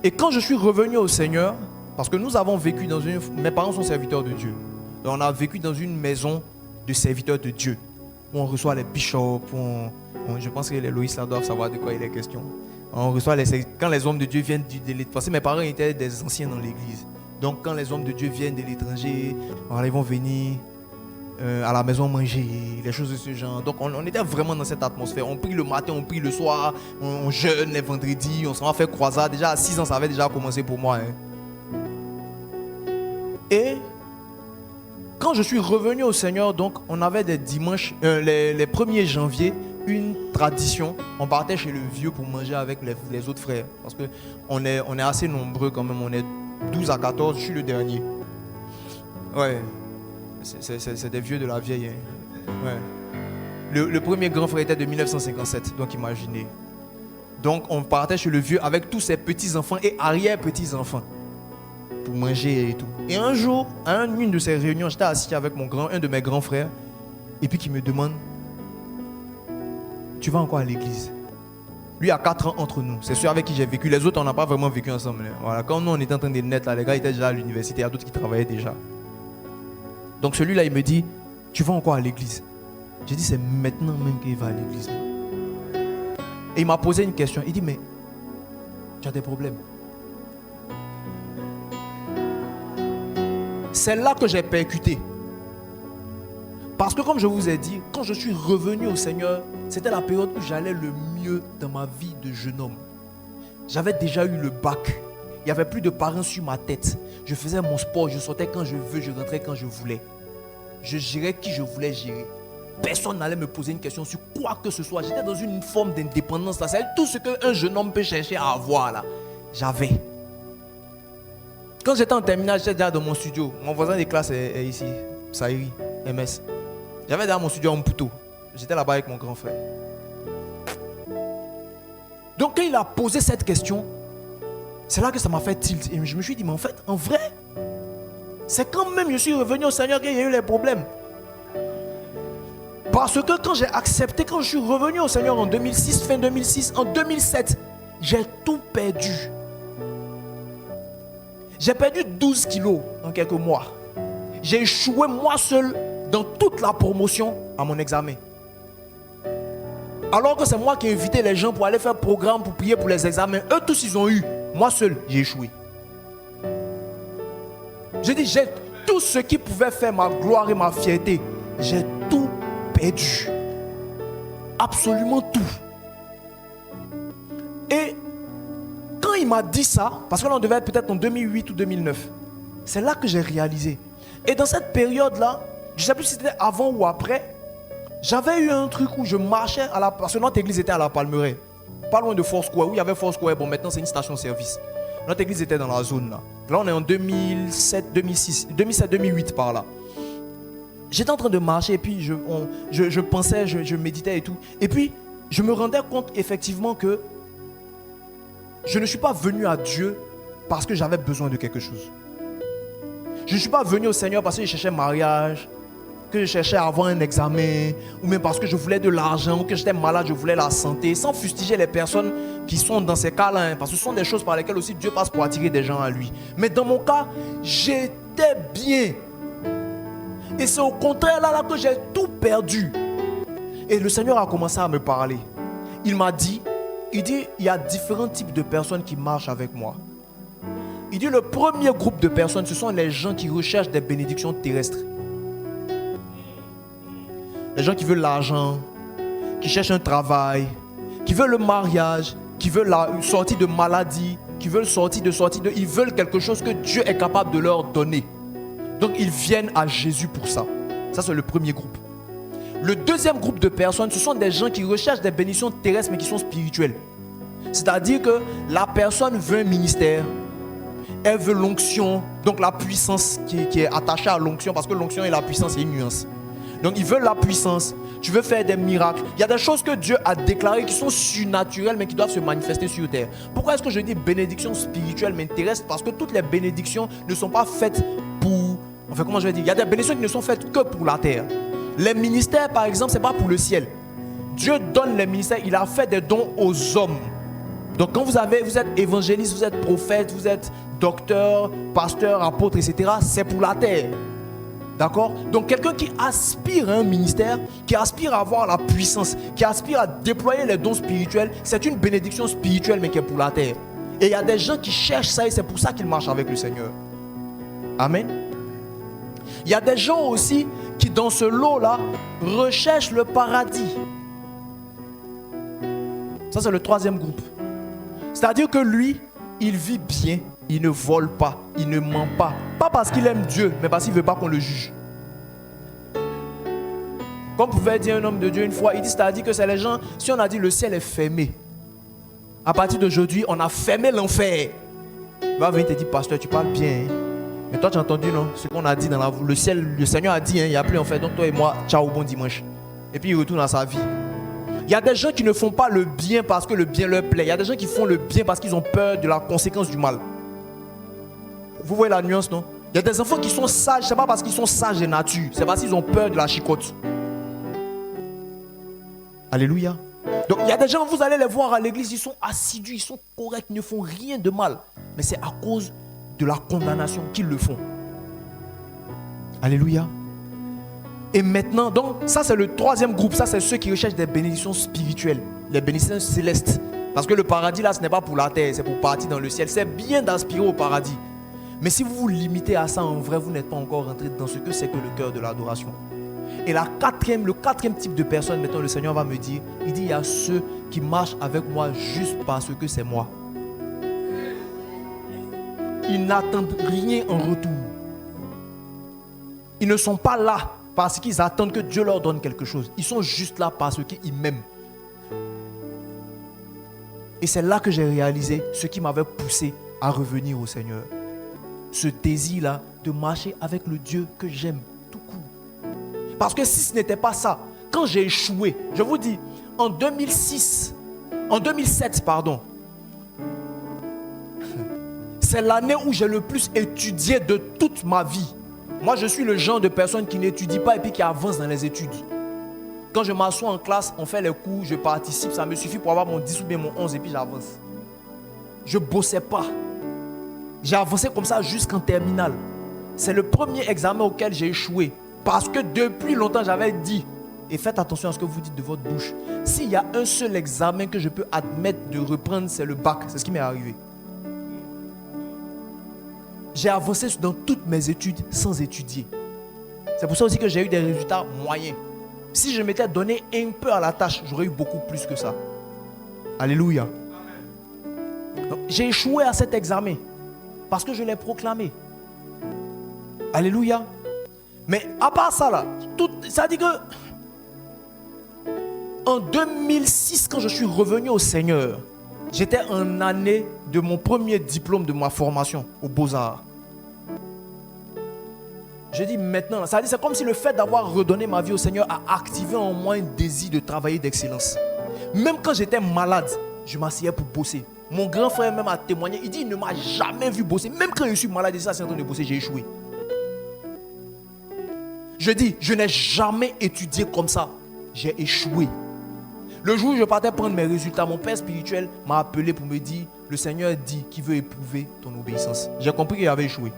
Speaker 1: Et quand je suis revenu au Seigneur, parce que nous avons vécu dans une... Mes parents sont serviteurs de Dieu. Donc on a vécu dans une maison de serviteurs de Dieu. Où on reçoit les bishops, je pense que les Loïs là doivent savoir de quoi il est question. On reçoit quand les hommes de Dieu viennent de l'étranger, parce que mes parents étaient des anciens dans l'église. Donc quand les hommes de Dieu viennent de l'étranger, alors ils vont venir. à la maison manger, les choses de ce genre. Donc on était vraiment dans cette atmosphère. On prie le matin, on prie le soir, on jeûne les vendredis, on s'en va faire croisade. Déjà à 6 ans, ça avait déjà commencé pour moi. Et quand je suis revenu au Seigneur, donc on avait des dimanches, les 1er janvier, une tradition. On partait chez le vieux pour manger avec les autres frères. Parce qu'on est assez nombreux quand même. On est 12 à 14, je suis le dernier. Ouais. C'est des vieux de la vieille. Ouais. Le premier grand frère était de 1957, donc imaginez. Donc on partait chez le vieux avec tous ses petits-enfants et arrière-petits-enfants pour manger et tout. Et un jour, à une de ces réunions, j'étais assis avec un de mes grands frères et puis qui me demande: tu vas encore à l'église? Lui a 4 ans entre nous, c'est celui avec qui j'ai vécu. Les autres, on n'a pas vraiment vécu ensemble. Voilà. Quand nous on était en train de naître, là, les gars étaient déjà à l'université, il y a d'autres qui travaillaient déjà. Donc celui-là, il me dit: tu vas encore à l'église? J'ai dit: c'est maintenant même qu'il va à l'église. Et il m'a posé une question. Il dit: mais tu as des problèmes? C'est là que j'ai percuté. Parce que comme je vous ai dit, quand je suis revenu au Seigneur, c'était la période où j'allais le mieux dans ma vie de jeune homme. J'avais déjà eu le bac. Il n'y avait plus de parents sur ma tête. Je faisais mon sport, je sortais quand je veux, je rentrais quand je voulais. Je gérais qui je voulais gérer. Personne n'allait me poser une question sur quoi que ce soit. J'étais dans une forme d'indépendance. C'est tout ce qu'un jeune homme peut chercher à avoir là. J'avais. Quand j'étais en terminale, j'étais déjà dans mon studio. Mon voisin de classe est ici, Saïri, MS. J'avais déjà mon studio en Mputo. J'étais là-bas avec mon grand frère. Donc quand il a posé cette question, c'est là que ça m'a fait tilt. Et je me suis dit: mais en fait, en vrai, c'est quand même je suis revenu au Seigneur qu'il y a eu les problèmes. Parce que quand j'ai accepté, quand je suis revenu au Seigneur en 2006, fin 2006, en 2007, j'ai tout perdu. J'ai perdu 12 kilos en quelques mois. J'ai échoué moi seul dans toute la promotion à mon examen. Alors que c'est moi qui ai invité les gens pour aller faire programme, pour prier pour les examens. Eux tous ils ont eu. Moi seul, j'ai échoué. J'ai dit: j'ai tout ce qui pouvait faire ma gloire et ma fierté. J'ai tout perdu. Absolument tout. Et quand il m'a dit ça, parce que là on devait être peut-être en 2008 ou 2009, c'est là que j'ai réalisé. Et dans cette période-là, je ne sais plus si c'était avant ou après, j'avais eu un truc où je marchais parce que notre église était à la Palmeraie, pas loin de Foursquare, où il y avait Foursquare. Bon, maintenant c'est une station-service. Notre église était dans la zone là. Là on est en 2007, 2006, 2007, 2008 par là. J'étais en train de marcher et puis je pensais, je méditais et tout. Et puis je me rendais compte effectivement que je ne suis pas venu à Dieu parce que j'avais besoin de quelque chose. Je ne suis pas venu au Seigneur parce que je cherchais mariage, que je cherchais à avoir un examen, ou même parce que je voulais de l'argent, ou que j'étais malade, je voulais la santé, sans fustiger les personnes qui sont dans ces cas-là, parce que ce sont des choses par lesquelles aussi Dieu passe pour attirer des gens à lui. Mais dans mon cas, j'étais bien. Et c'est au contraire là que j'ai tout perdu. Et le Seigneur a commencé à me parler. Il m'a dit, il y a différents types de personnes qui marchent avec moi. Il dit: le premier groupe de personnes, ce sont les gens qui recherchent des bénédictions terrestres. Les gens qui veulent l'argent, qui cherchent un travail, qui veulent le mariage, qui veulent la sortie de maladie, qui veulent ils veulent quelque chose que Dieu est capable de leur donner. Donc ils viennent à Jésus pour ça. Ça c'est le premier groupe. Le deuxième groupe de personnes, ce sont des gens qui recherchent des bénédictions terrestres mais qui sont spirituelles. C'est-à-dire que la personne veut un ministère, elle veut l'onction, donc la puissance qui est attachée à l'onction, parce que l'onction et la puissance c'est une nuance. Donc ils veulent la puissance, tu veux faire des miracles. Il y a des choses que Dieu a déclarées qui sont surnaturelles mais qui doivent se manifester sur terre. Pourquoi est-ce que je dis bénédiction spirituelle mais terrestre? Parce que toutes les bénédictions ne sont pas faites pour... Enfin comment je vais dire? Il y a des bénédictions qui ne sont faites que pour la terre. Les ministères par exemple, ce n'est pas pour le ciel. Dieu donne les ministères, il a fait des dons aux hommes. Donc quand vous êtes évangéliste, vous êtes prophète, vous êtes docteur, pasteur, apôtre, etc. C'est pour la terre. D'accord? Donc quelqu'un qui aspire à un ministère, qui aspire à avoir la puissance, qui aspire à déployer les dons spirituels, c'est une bénédiction spirituelle mais qui est pour la terre. Et il y a des gens qui cherchent ça et c'est pour ça qu'ils marchent avec le Seigneur. Amen. Il y a des gens aussi qui dans ce lot-là recherche le paradis. Ça, c'est le troisième groupe. C'est-à-dire que lui, il vit bien, il ne vole pas, il ne ment pas. Pas parce qu'il aime Dieu, mais parce qu'il ne veut pas qu'on le juge. Comme pouvait dire un homme de Dieu une fois, il dit, c'est-à-dire que c'est les gens, si on a dit le ciel est fermé, à partir d'aujourd'hui, on a fermé l'enfer. Il va venir te dire, pasteur, tu parles bien. Hein? Mais toi, tu as entendu, non? Ce qu'on a dit dans le ciel, le Seigneur a dit, hein, il n'y a plus enfer. Donc toi et moi, ciao, bon dimanche. Et puis il retourne à sa vie. Il y a des gens qui ne font pas le bien parce que le bien leur plaît. Il y a des gens qui font le bien parce qu'ils ont peur de la conséquence du mal. Vous voyez la nuance, non? Il y a des enfants qui sont sages, ce n'est pas parce qu'ils sont sages de nature, c'est parce qu'ils ont peur de la chicotte. Alléluia. Donc il y a des gens, vous allez les voir à l'église, ils sont assidus, ils sont corrects, ils ne font rien de mal. Mais c'est à cause de la condamnation qu'ils le font. Alléluia. Et maintenant, donc ça c'est le troisième groupe, ça c'est ceux qui recherchent des bénédictions spirituelles, les bénédictions célestes. Parce que le paradis là, ce n'est pas pour la terre, c'est pour partir dans le ciel. C'est bien d'aspirer au paradis. Mais si vous vous limitez à ça, en vrai, vous n'êtes pas encore rentré dans ce que c'est que le cœur de l'adoration. Et le quatrième type de personne, maintenant le Seigneur va me dire, il dit, il y a ceux qui marchent avec moi juste parce que c'est moi. Ils n'attendent rien en retour. Ils ne sont pas là parce qu'ils attendent que Dieu leur donne quelque chose. Ils sont juste là parce qu'ils m'aiment. Et c'est là que j'ai réalisé ce qui m'avait poussé à revenir au Seigneur. Ce désir-là de marcher avec le Dieu que j'aime tout court. Parce que si ce n'était pas ça, quand j'ai échoué, je vous dis, en 2007, c'est l'année où j'ai le plus étudié de toute ma vie. Moi, je suis le genre de personne qui n'étudie pas et puis qui avance dans les études. Quand je m'assois en classe, on fait les cours, je participe, ça me suffit pour avoir mon 10 ou bien mon 11 et puis j'avance. Je ne bossais pas. J'ai avancé comme ça jusqu'en terminale. C'est le premier examen auquel j'ai échoué. Parce que depuis longtemps, j'avais dit, et faites attention à ce que vous dites de votre bouche, s'il y a un seul examen que je peux admettre de reprendre, c'est le bac. C'est ce qui m'est arrivé. J'ai avancé dans toutes mes études sans étudier. C'est pour ça aussi que j'ai eu des résultats moyens. Si je m'étais donné un peu à la tâche, j'aurais eu beaucoup plus que ça. Alléluia. Donc, j'ai échoué à cet examen parce que je l'ai proclamé. Alléluia. Mais à part ça là, ça dit que en 2006, quand je suis revenu au Seigneur, j'étais en année de mon premier diplôme de ma formation aux Beaux-Arts. Je dis maintenant, ça dit, c'est comme si le fait d'avoir redonné ma vie au Seigneur a activé en moi un désir de travailler d'excellence. Même quand j'étais malade, je m'asseyais pour bosser. Mon grand frère même a témoigné, il dit, il ne m'a jamais vu bosser. Même quand je suis malade et ça, c'est en train de bosser, j'ai échoué. Je dis, je n'ai jamais étudié comme ça. J'ai échoué. Le jour où je partais prendre mes résultats, mon père spirituel m'a appelé pour me dire, le Seigneur dit qu'il veut éprouver ton obéissance. J'ai compris qu'il avait échoué.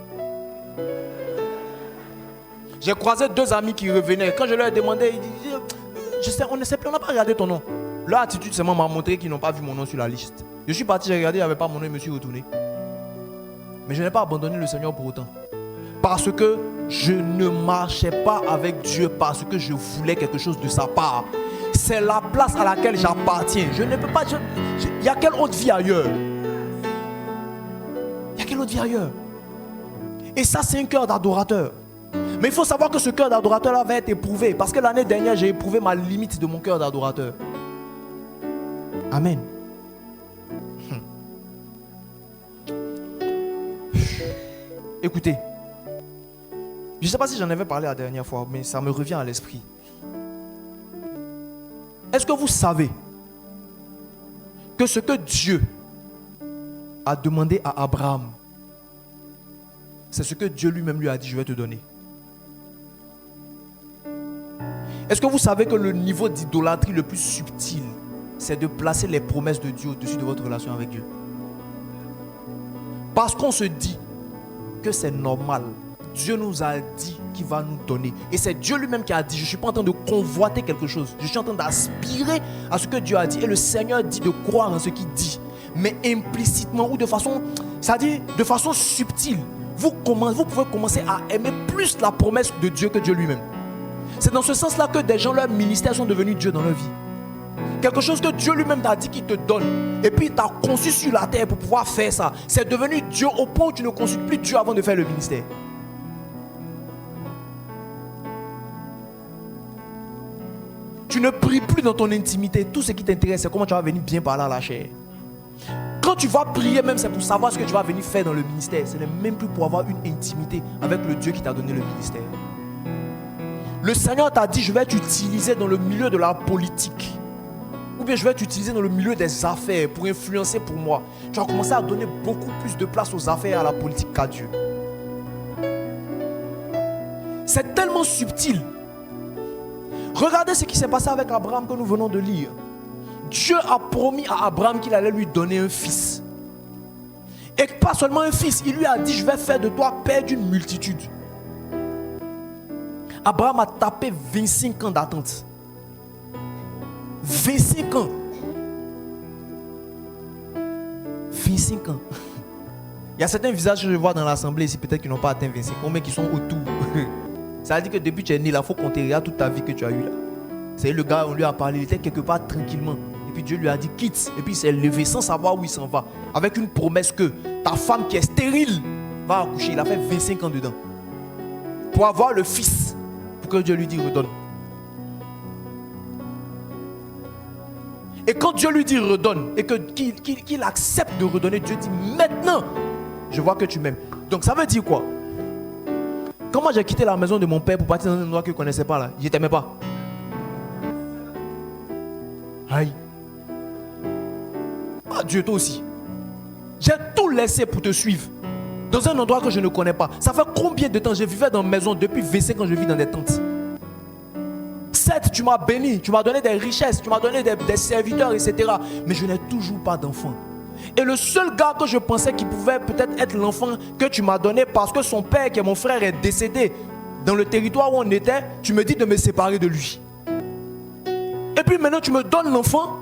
Speaker 1: J'ai croisé deux amis qui revenaient. Quand je leur ai demandé, ils disaient, je sais, on n'a pas regardé ton nom. Leur attitude seulement m'a montré qu'ils n'ont pas vu mon nom sur la liste. Je suis parti, j'ai regardé, il n'y avait pas mon nom, je me suis retourné. Mais je n'ai pas abandonné le Seigneur pour autant. Parce que je ne marchais pas avec Dieu parce que je voulais quelque chose de sa part. C'est la place à laquelle j'appartiens. Je ne peux pas... Il y a quelle autre vie ailleurs? Il y a quelle autre vie ailleurs? Et ça, c'est un cœur d'adorateur. Mais il faut savoir que ce cœur d'adorateur-là va être éprouvé. Parce que l'année dernière, j'ai éprouvé ma limite de mon cœur d'adorateur. Amen. Écoutez, je ne sais pas si j'en avais parlé la dernière fois, mais ça me revient à l'esprit. Est-ce que vous savez que ce que Dieu a demandé à Abraham, c'est ce que Dieu lui-même lui a dit, je vais te donner? Est-ce que vous savez que le niveau d'idolâtrie le plus subtil, c'est de placer les promesses de Dieu au-dessus de votre relation avec Dieu? Parce qu'on se dit que c'est normal. Dieu nous a dit qu'il va nous donner. Et c'est Dieu lui-même qui a dit, je ne suis pas en train de convoiter quelque chose. Je suis en train d'aspirer à ce que Dieu a dit. Et le Seigneur dit de croire en ce qu'il dit. Mais implicitement ou de façon, c'est-à-dire de façon subtile, vous pouvez commencer à aimer plus la promesse de Dieu que Dieu lui-même. C'est dans ce sens-là que des gens, leur ministère sont devenus Dieu dans leur vie. Quelque chose que Dieu lui-même t'a dit qu'il te donne. Et puis il t'a conçu sur la terre pour pouvoir faire ça. C'est devenu Dieu au point où tu ne consultes plus Dieu avant de faire le ministère. Tu ne pries plus dans ton intimité. Tout ce qui t'intéresse, c'est comment tu vas venir bien parler à la chair. Quand tu vas prier même, c'est pour savoir ce que tu vas venir faire dans le ministère. Ce n'est même plus pour avoir une intimité avec le Dieu qui t'a donné le ministère. Le Seigneur t'a dit, je vais t'utiliser dans le milieu de la politique. Ou bien je vais t'utiliser dans le milieu des affaires pour influencer pour moi. Tu vas commencer à donner beaucoup plus de place aux affaires et à la politique qu'à Dieu. C'est tellement subtil. Regardez ce qui s'est passé avec Abraham que nous venons de lire. Dieu a promis à Abraham qu'il allait lui donner un fils. Et pas seulement un fils, il lui a dit, je vais faire de toi père d'une multitude. Abraham a tapé 25 ans d'attente. 25 ans. 25 ans. Il y a certains visages que je vois dans l'assemblée ici, peut-être qui n'ont pas atteint 25 ans, mais qui sont autour. Ça veut dire que depuis que tu es né là, il faut compter regarde toute ta vie que tu as eue là. C'est le gars, on lui a parlé, il était quelque part tranquillement. Et puis Dieu lui a dit quitte. Et puis il s'est levé sans savoir où il s'en va. Avec une promesse que ta femme qui est stérile va accoucher. Il a fait 25 ans dedans. Pour avoir le fils. Pour que Dieu lui dit redonne. Et quand Dieu lui dit redonne. Et qu'il accepte de redonner. Dieu dit maintenant. Je vois que tu m'aimes. Donc ça veut dire quoi? Quand moi j'ai quitté la maison de mon père pour partir dans un endroit que je ne connaissais pas là. Je ne t'aimais pas. Aïe. Ah, Dieu, toi aussi. J'ai tout laissé pour te suivre. Dans un endroit que je ne connais pas. Ça fait combien de temps je vivais dans une maison depuis 25 ans je vis dans des tentes. Certes, tu m'as béni, tu m'as donné des richesses, tu m'as donné des serviteurs, etc. Mais je n'ai toujours pas d'enfant. Et le seul gars que je pensais qu'il pouvait peut-être être l'enfant que tu m'as donné parce que son père, qui est mon frère, est décédé dans le territoire où on était, tu me dis de me séparer de lui. Et puis maintenant tu me donnes l'enfant.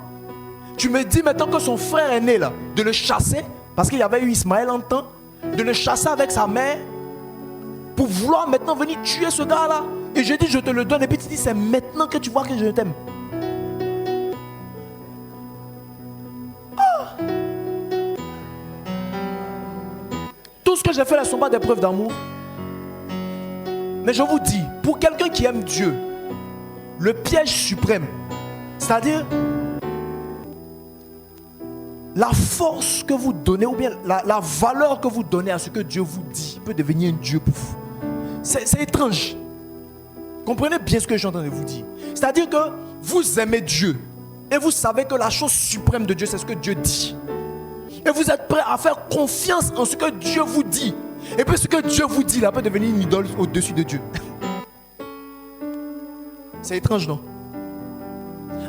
Speaker 1: Tu me dis maintenant que son frère est né là, de le chasser, parce qu'il y avait eu Ismaël en temps, de le chasser avec sa mère, pour vouloir maintenant venir tuer ce gars là. Et je dis je te le donne, et puis tu dis c'est maintenant que tu vois que je t'aime. Ah. Tout ce que j'ai fait là ne sont pas des preuves d'amour. Mais je vous dis, pour quelqu'un qui aime Dieu, le piège suprême, c'est-à-dire la force que vous donnez ou bien la valeur que vous donnez à ce que Dieu vous dit peut devenir un Dieu pour vous. C'est étrange. Comprenez bien ce que je suis en train de vous dire. C'est-à-dire que vous aimez Dieu et vous savez que la chose suprême de Dieu, c'est ce que Dieu dit. Et vous êtes prêt à faire confiance en ce que Dieu vous dit. Et puis ce que Dieu vous dit là peut devenir une idole au-dessus de Dieu. C'est étrange, non?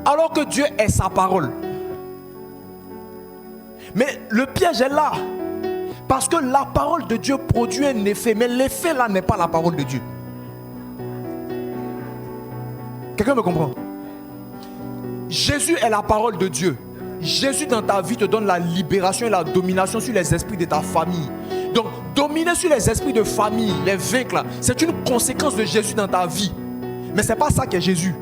Speaker 1: Alors que Dieu est sa parole. Mais le piège est là. Parce que la parole de Dieu produit un effet. Mais l'effet là n'est pas la parole de Dieu. Quelqu'un me comprend? Jésus est la parole de Dieu. Jésus dans ta vie te donne la libération et la domination sur les esprits de ta famille. Donc dominer sur les esprits de famille, les vaincre là, c'est une conséquence de Jésus dans ta vie. Mais ce n'est pas ça qui est Jésus.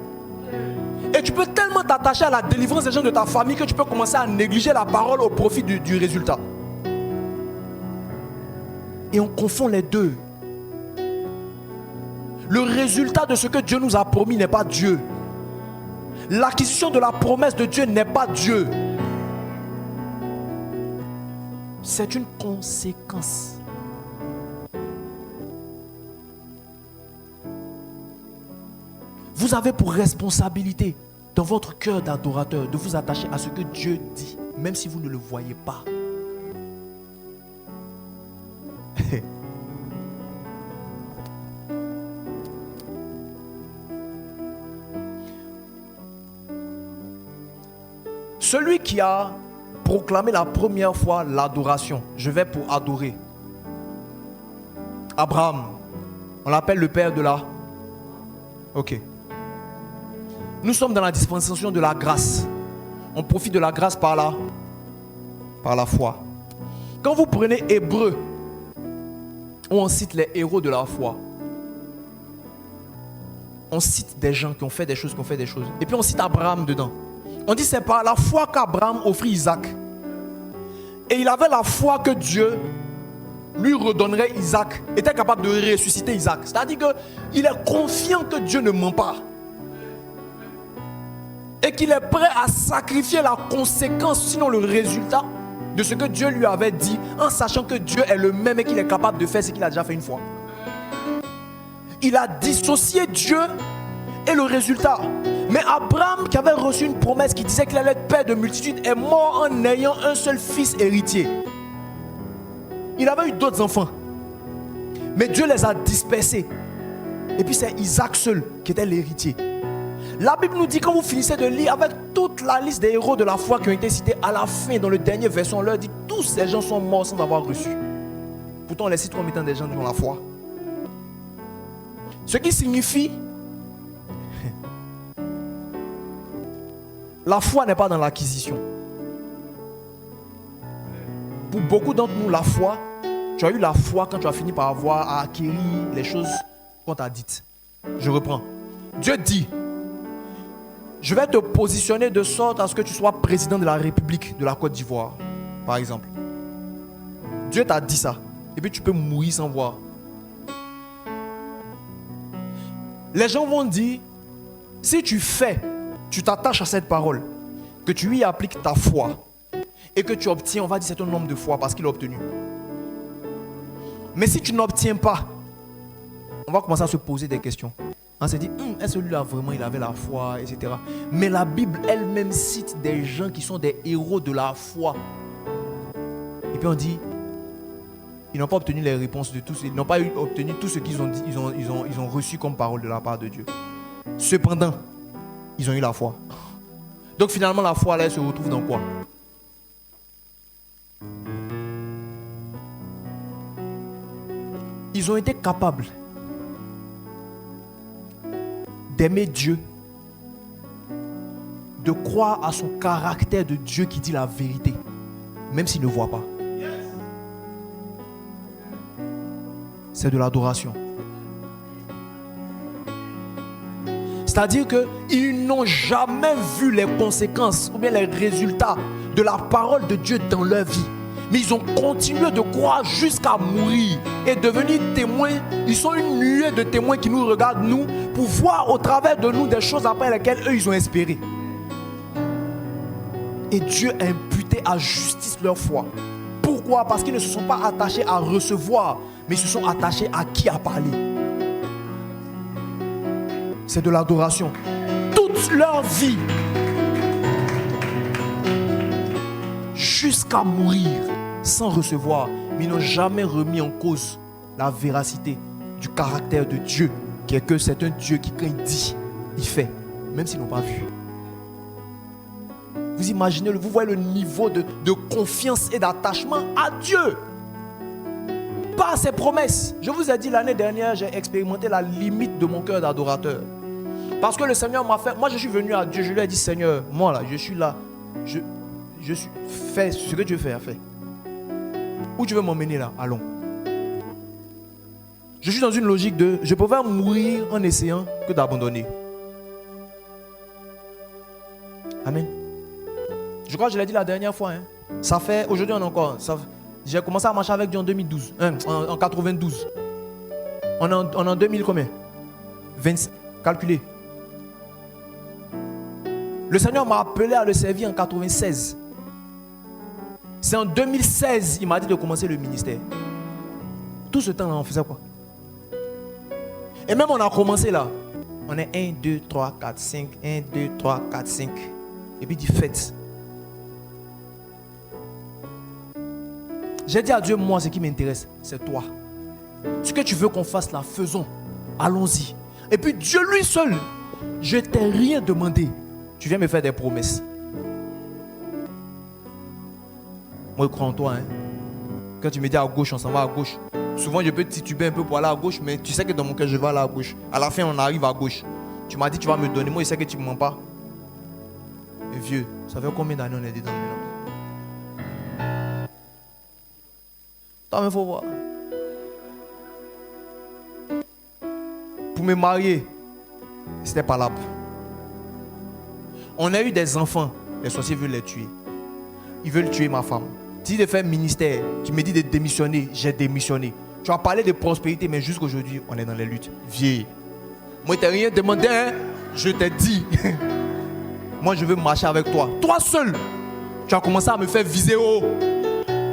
Speaker 1: Et tu peux tellement t'attacher à la délivrance des gens de ta famille que tu peux commencer à négliger la parole au profit du résultat. Et on confond les deux. Le résultat de ce que Dieu nous a promis n'est pas Dieu. L'acquisition de la promesse de Dieu n'est pas Dieu. C'est une conséquence. Vous avez pour responsabilité dans votre cœur d'adorateur de vous attacher à ce que Dieu dit, même si vous ne le voyez pas. Celui qui a proclamé la première fois l'adoration, je vais pour adorer. Abraham, on l'appelle le père de la... Ok. Nous sommes dans la dispensation de la grâce. On profite de la grâce par la foi. Quand vous prenez Hébreu, où on cite les héros de la foi, on cite des gens qui ont fait des choses, Et puis on cite Abraham dedans. On dit c'est par la foi qu'Abraham offrit Isaac. Et il avait la foi que Dieu lui redonnerait Isaac, était capable de ressusciter Isaac. C'est-à-dire qu'il est confiant que Dieu ne ment pas. Et qu'il est prêt à sacrifier la conséquence, sinon le résultat de ce que Dieu lui avait dit, en sachant que Dieu est le même et qu'il est capable de faire ce qu'il a déjà fait une fois. Il a dissocié Dieu et le résultat. Mais Abraham, qui avait reçu une promesse qui disait qu'il allait être père de multitudes, est mort en ayant un seul fils héritier. Il avait eu d'autres enfants, mais Dieu les a dispersés. Et puis c'est Isaac seul qui était l'héritier. La Bible nous dit, quand vous finissez de lire avec toute la liste des héros de la foi qui ont été cités, à la fin, dans le dernier verset, on leur dit tous ces gens sont morts sans avoir reçu. Pourtant on les cite comme étant des gens qui ont la foi. Ce qui signifie, la foi n'est pas dans l'acquisition. Pour beaucoup d'entre nous, la foi, tu as eu la foi quand tu as fini par avoir à acquérir les choses qu'on t'a dites. Je reprends. Dieu dit, je vais te positionner de sorte à ce que tu sois président de la République de la Côte d'Ivoire, par exemple. Dieu t'a dit ça. Et puis tu peux mourir sans voir. Les gens vont dire, si tu fais, tu t'attaches à cette parole, que tu y appliques ta foi, et que tu obtiens, on va dire c'est un nombre de fois parce qu'il a obtenu. Mais si tu n'obtiens pas, on va commencer à se poser des questions. On se dit, est-ce que celui-là vraiment il avait la foi, etc. Mais la Bible elle-même cite des gens qui sont des héros de la foi. Et puis on dit, ils n'ont pas obtenu les réponses de tous, ils n'ont pas obtenu tout ce qu'ils ont dit, ils ont reçu comme parole de la part de Dieu. Cependant, ils ont eu la foi. Donc finalement la foi là, elle se retrouve dans quoi? Ils ont été capables d'aimer Dieu, de croire à son caractère de Dieu qui dit la vérité, même s'ils ne voient pas. C'est de l'adoration. C'est-à-dire qu'ils n'ont jamais vu les conséquences ou bien les résultats de la parole de Dieu dans leur vie. Mais ils ont continué de croire jusqu'à mourir et devenir témoins. Ils sont une nuée de témoins qui nous regardent, nous, pour voir au travers de nous des choses après lesquelles eux, ils ont espéré. Et Dieu a imputé à justice leur foi. Pourquoi? Parce qu'ils ne se sont pas attachés à recevoir, mais ils se sont attachés à qui a parlé. C'est de l'adoration. Toute leur vie, jusqu'à mourir, sans recevoir, mais ils n'ont jamais remis en cause la véracité du caractère de Dieu, qui est que c'est un Dieu qui, quand il dit, il fait, même s'ils n'ont pas vu. Vous imaginez, vous voyez le niveau de confiance et d'attachement à Dieu, pas à ses promesses. Je vous ai dit l'année dernière, j'ai expérimenté la limite de mon cœur d'adorateur. Parce que le Seigneur m'a fait, moi je suis venu à Dieu, je lui ai dit, Seigneur, moi là, je suis là, je suis, fais ce que tu veux faire, fais. Où tu veux m'emmener là? Allons. Je suis dans une logique de, je préfère mourir en essayant que d'abandonner. Amen. Je crois que je l'ai dit la dernière fois. Ça fait, aujourd'hui on a encore, j'ai commencé à marcher avec Dieu en 2012, en 92. On est en 2000 combien? 25, calculez. Le Seigneur m'a appelé à le servir en 96. C'est en 2016 il m'a dit de commencer le ministère. Tout ce temps-là, on faisait quoi? Et même on a commencé là. On est 1, 2, 3, 4, 5. 1, 2, 3, 4, 5. Et puis il dit faites. J'ai dit à Dieu, moi, ce qui m'intéresse, c'est toi. Ce que tu veux qu'on fasse là, faisons. Allons-y. Et puis Dieu lui seul, je t'ai rien demandé. Tu viens me faire des promesses. Moi, je crois en toi. Quand tu me dis à gauche, on s'en va à gauche. Souvent, je peux tituber un peu pour aller à gauche, mais tu sais que dans mon cœur, je vais aller à gauche. À la fin, on arrive à gauche. Tu m'as dit, tu vas me donner. Moi, je sais que tu ne me mens pas. Et vieux, ça fait combien d'années on est dedans maintenant? Attends, mais il faut voir. Pour me marier, C'était pas là. On a eu des enfants, les sorciers veulent les tuer. Ils veulent tuer ma femme. Si de faire ministère, tu me dis de démissionner, j'ai démissionné. Tu as parlé de prospérité, mais jusqu'aujourd'hui, on est dans les luttes. Vieille. Moi, je t'ai rien demandé, hein? Je t'ai dit. Moi, je veux marcher avec toi. Toi seul. Tu as commencé à me faire viser haut.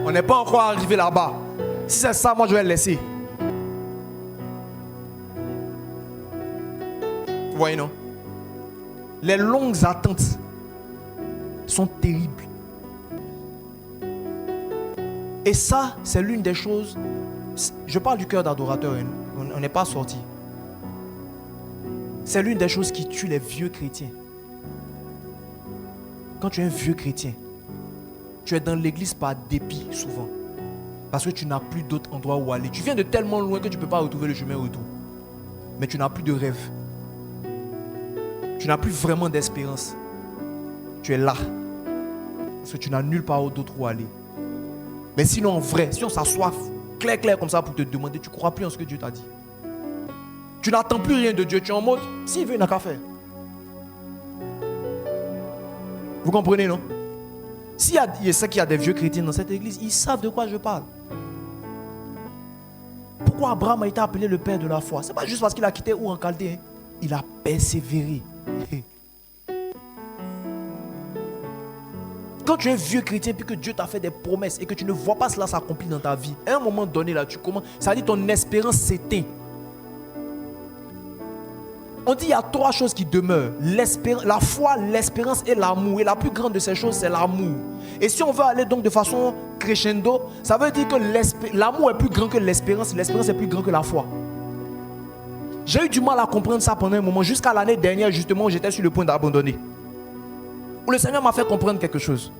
Speaker 1: On n'est pas encore arrivé là-bas. Si c'est ça, moi, je vais le laisser. Vous voyez, non? Les longues attentes sont terribles. Et ça, c'est l'une des choses. Je parle du cœur d'adorateur, hein. On n'est pas sorti. C'est l'une des choses qui tue les vieux chrétiens. Quand tu es un vieux chrétien, tu es dans l'église par dépit souvent. Parce que tu n'as plus d'autre endroit où aller. Tu viens de tellement loin que tu ne peux pas retrouver le chemin retour. Mais tu n'as plus de rêve. Tu n'as plus vraiment d'espérance. Tu es là. Parce que tu n'as nulle part d'autre où aller. Mais sinon, en vrai, si on s'assoit clair comme ça pour te demander, tu ne crois plus en ce que Dieu t'a dit. Tu n'attends plus rien de Dieu. Tu es en mode, s'il veut, il n'a qu'à faire. Vous comprenez, non? S'il y a qu'il y a des vieux chrétiens dans cette église, ils savent de quoi je parle. Pourquoi Abraham a été appelé le père de la foi? Ce n'est pas juste parce qu'il a quitté Ur en Chaldée. Il a persévéré. Quand tu es un vieux chrétien puis que Dieu t'a fait des promesses et que tu ne vois pas cela s'accomplir dans ta vie, à un moment donné là, tu commences, ça veut dire ton espérance s'éteint. On dit il y a trois choses qui demeurent. La foi, l'espérance et l'amour. Et la plus grande de ces choses, c'est l'amour. Et si on veut aller donc de façon crescendo, ça veut dire que l'amour est plus grand que l'espérance est plus grand que la foi. J'ai eu du mal à comprendre ça pendant un moment, jusqu'à l'année dernière justement où j'étais sur le point d'abandonner. Où le Seigneur m'a fait comprendre quelque chose.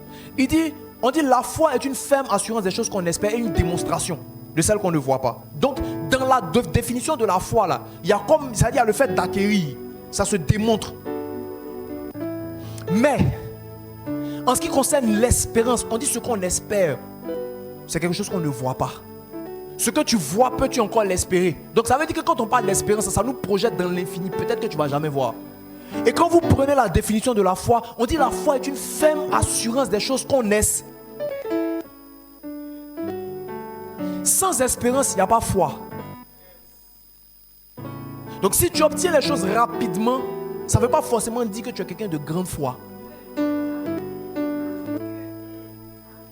Speaker 1: On dit la foi est une ferme assurance des choses qu'on espère et une démonstration de celles qu'on ne voit pas. Donc, dans la définition de la foi, là, il y a comme, c'est-à-dire le fait d'acquérir, ça se démontre. Mais, en ce qui concerne l'espérance, on dit ce qu'on espère, c'est quelque chose qu'on ne voit pas. Ce que tu vois, peux-tu encore l'espérer? Donc, ça veut dire que quand on parle d'espérance, ça nous projette dans l'infini. Peut-être que tu ne vas jamais voir. Et quand vous prenez la définition de la foi, on dit la foi est une ferme assurance des choses qu'on espère. Sans espérance, il n'y a pas foi. Donc si tu obtiens les choses rapidement, ça ne veut pas forcément dire que tu es quelqu'un de grande foi.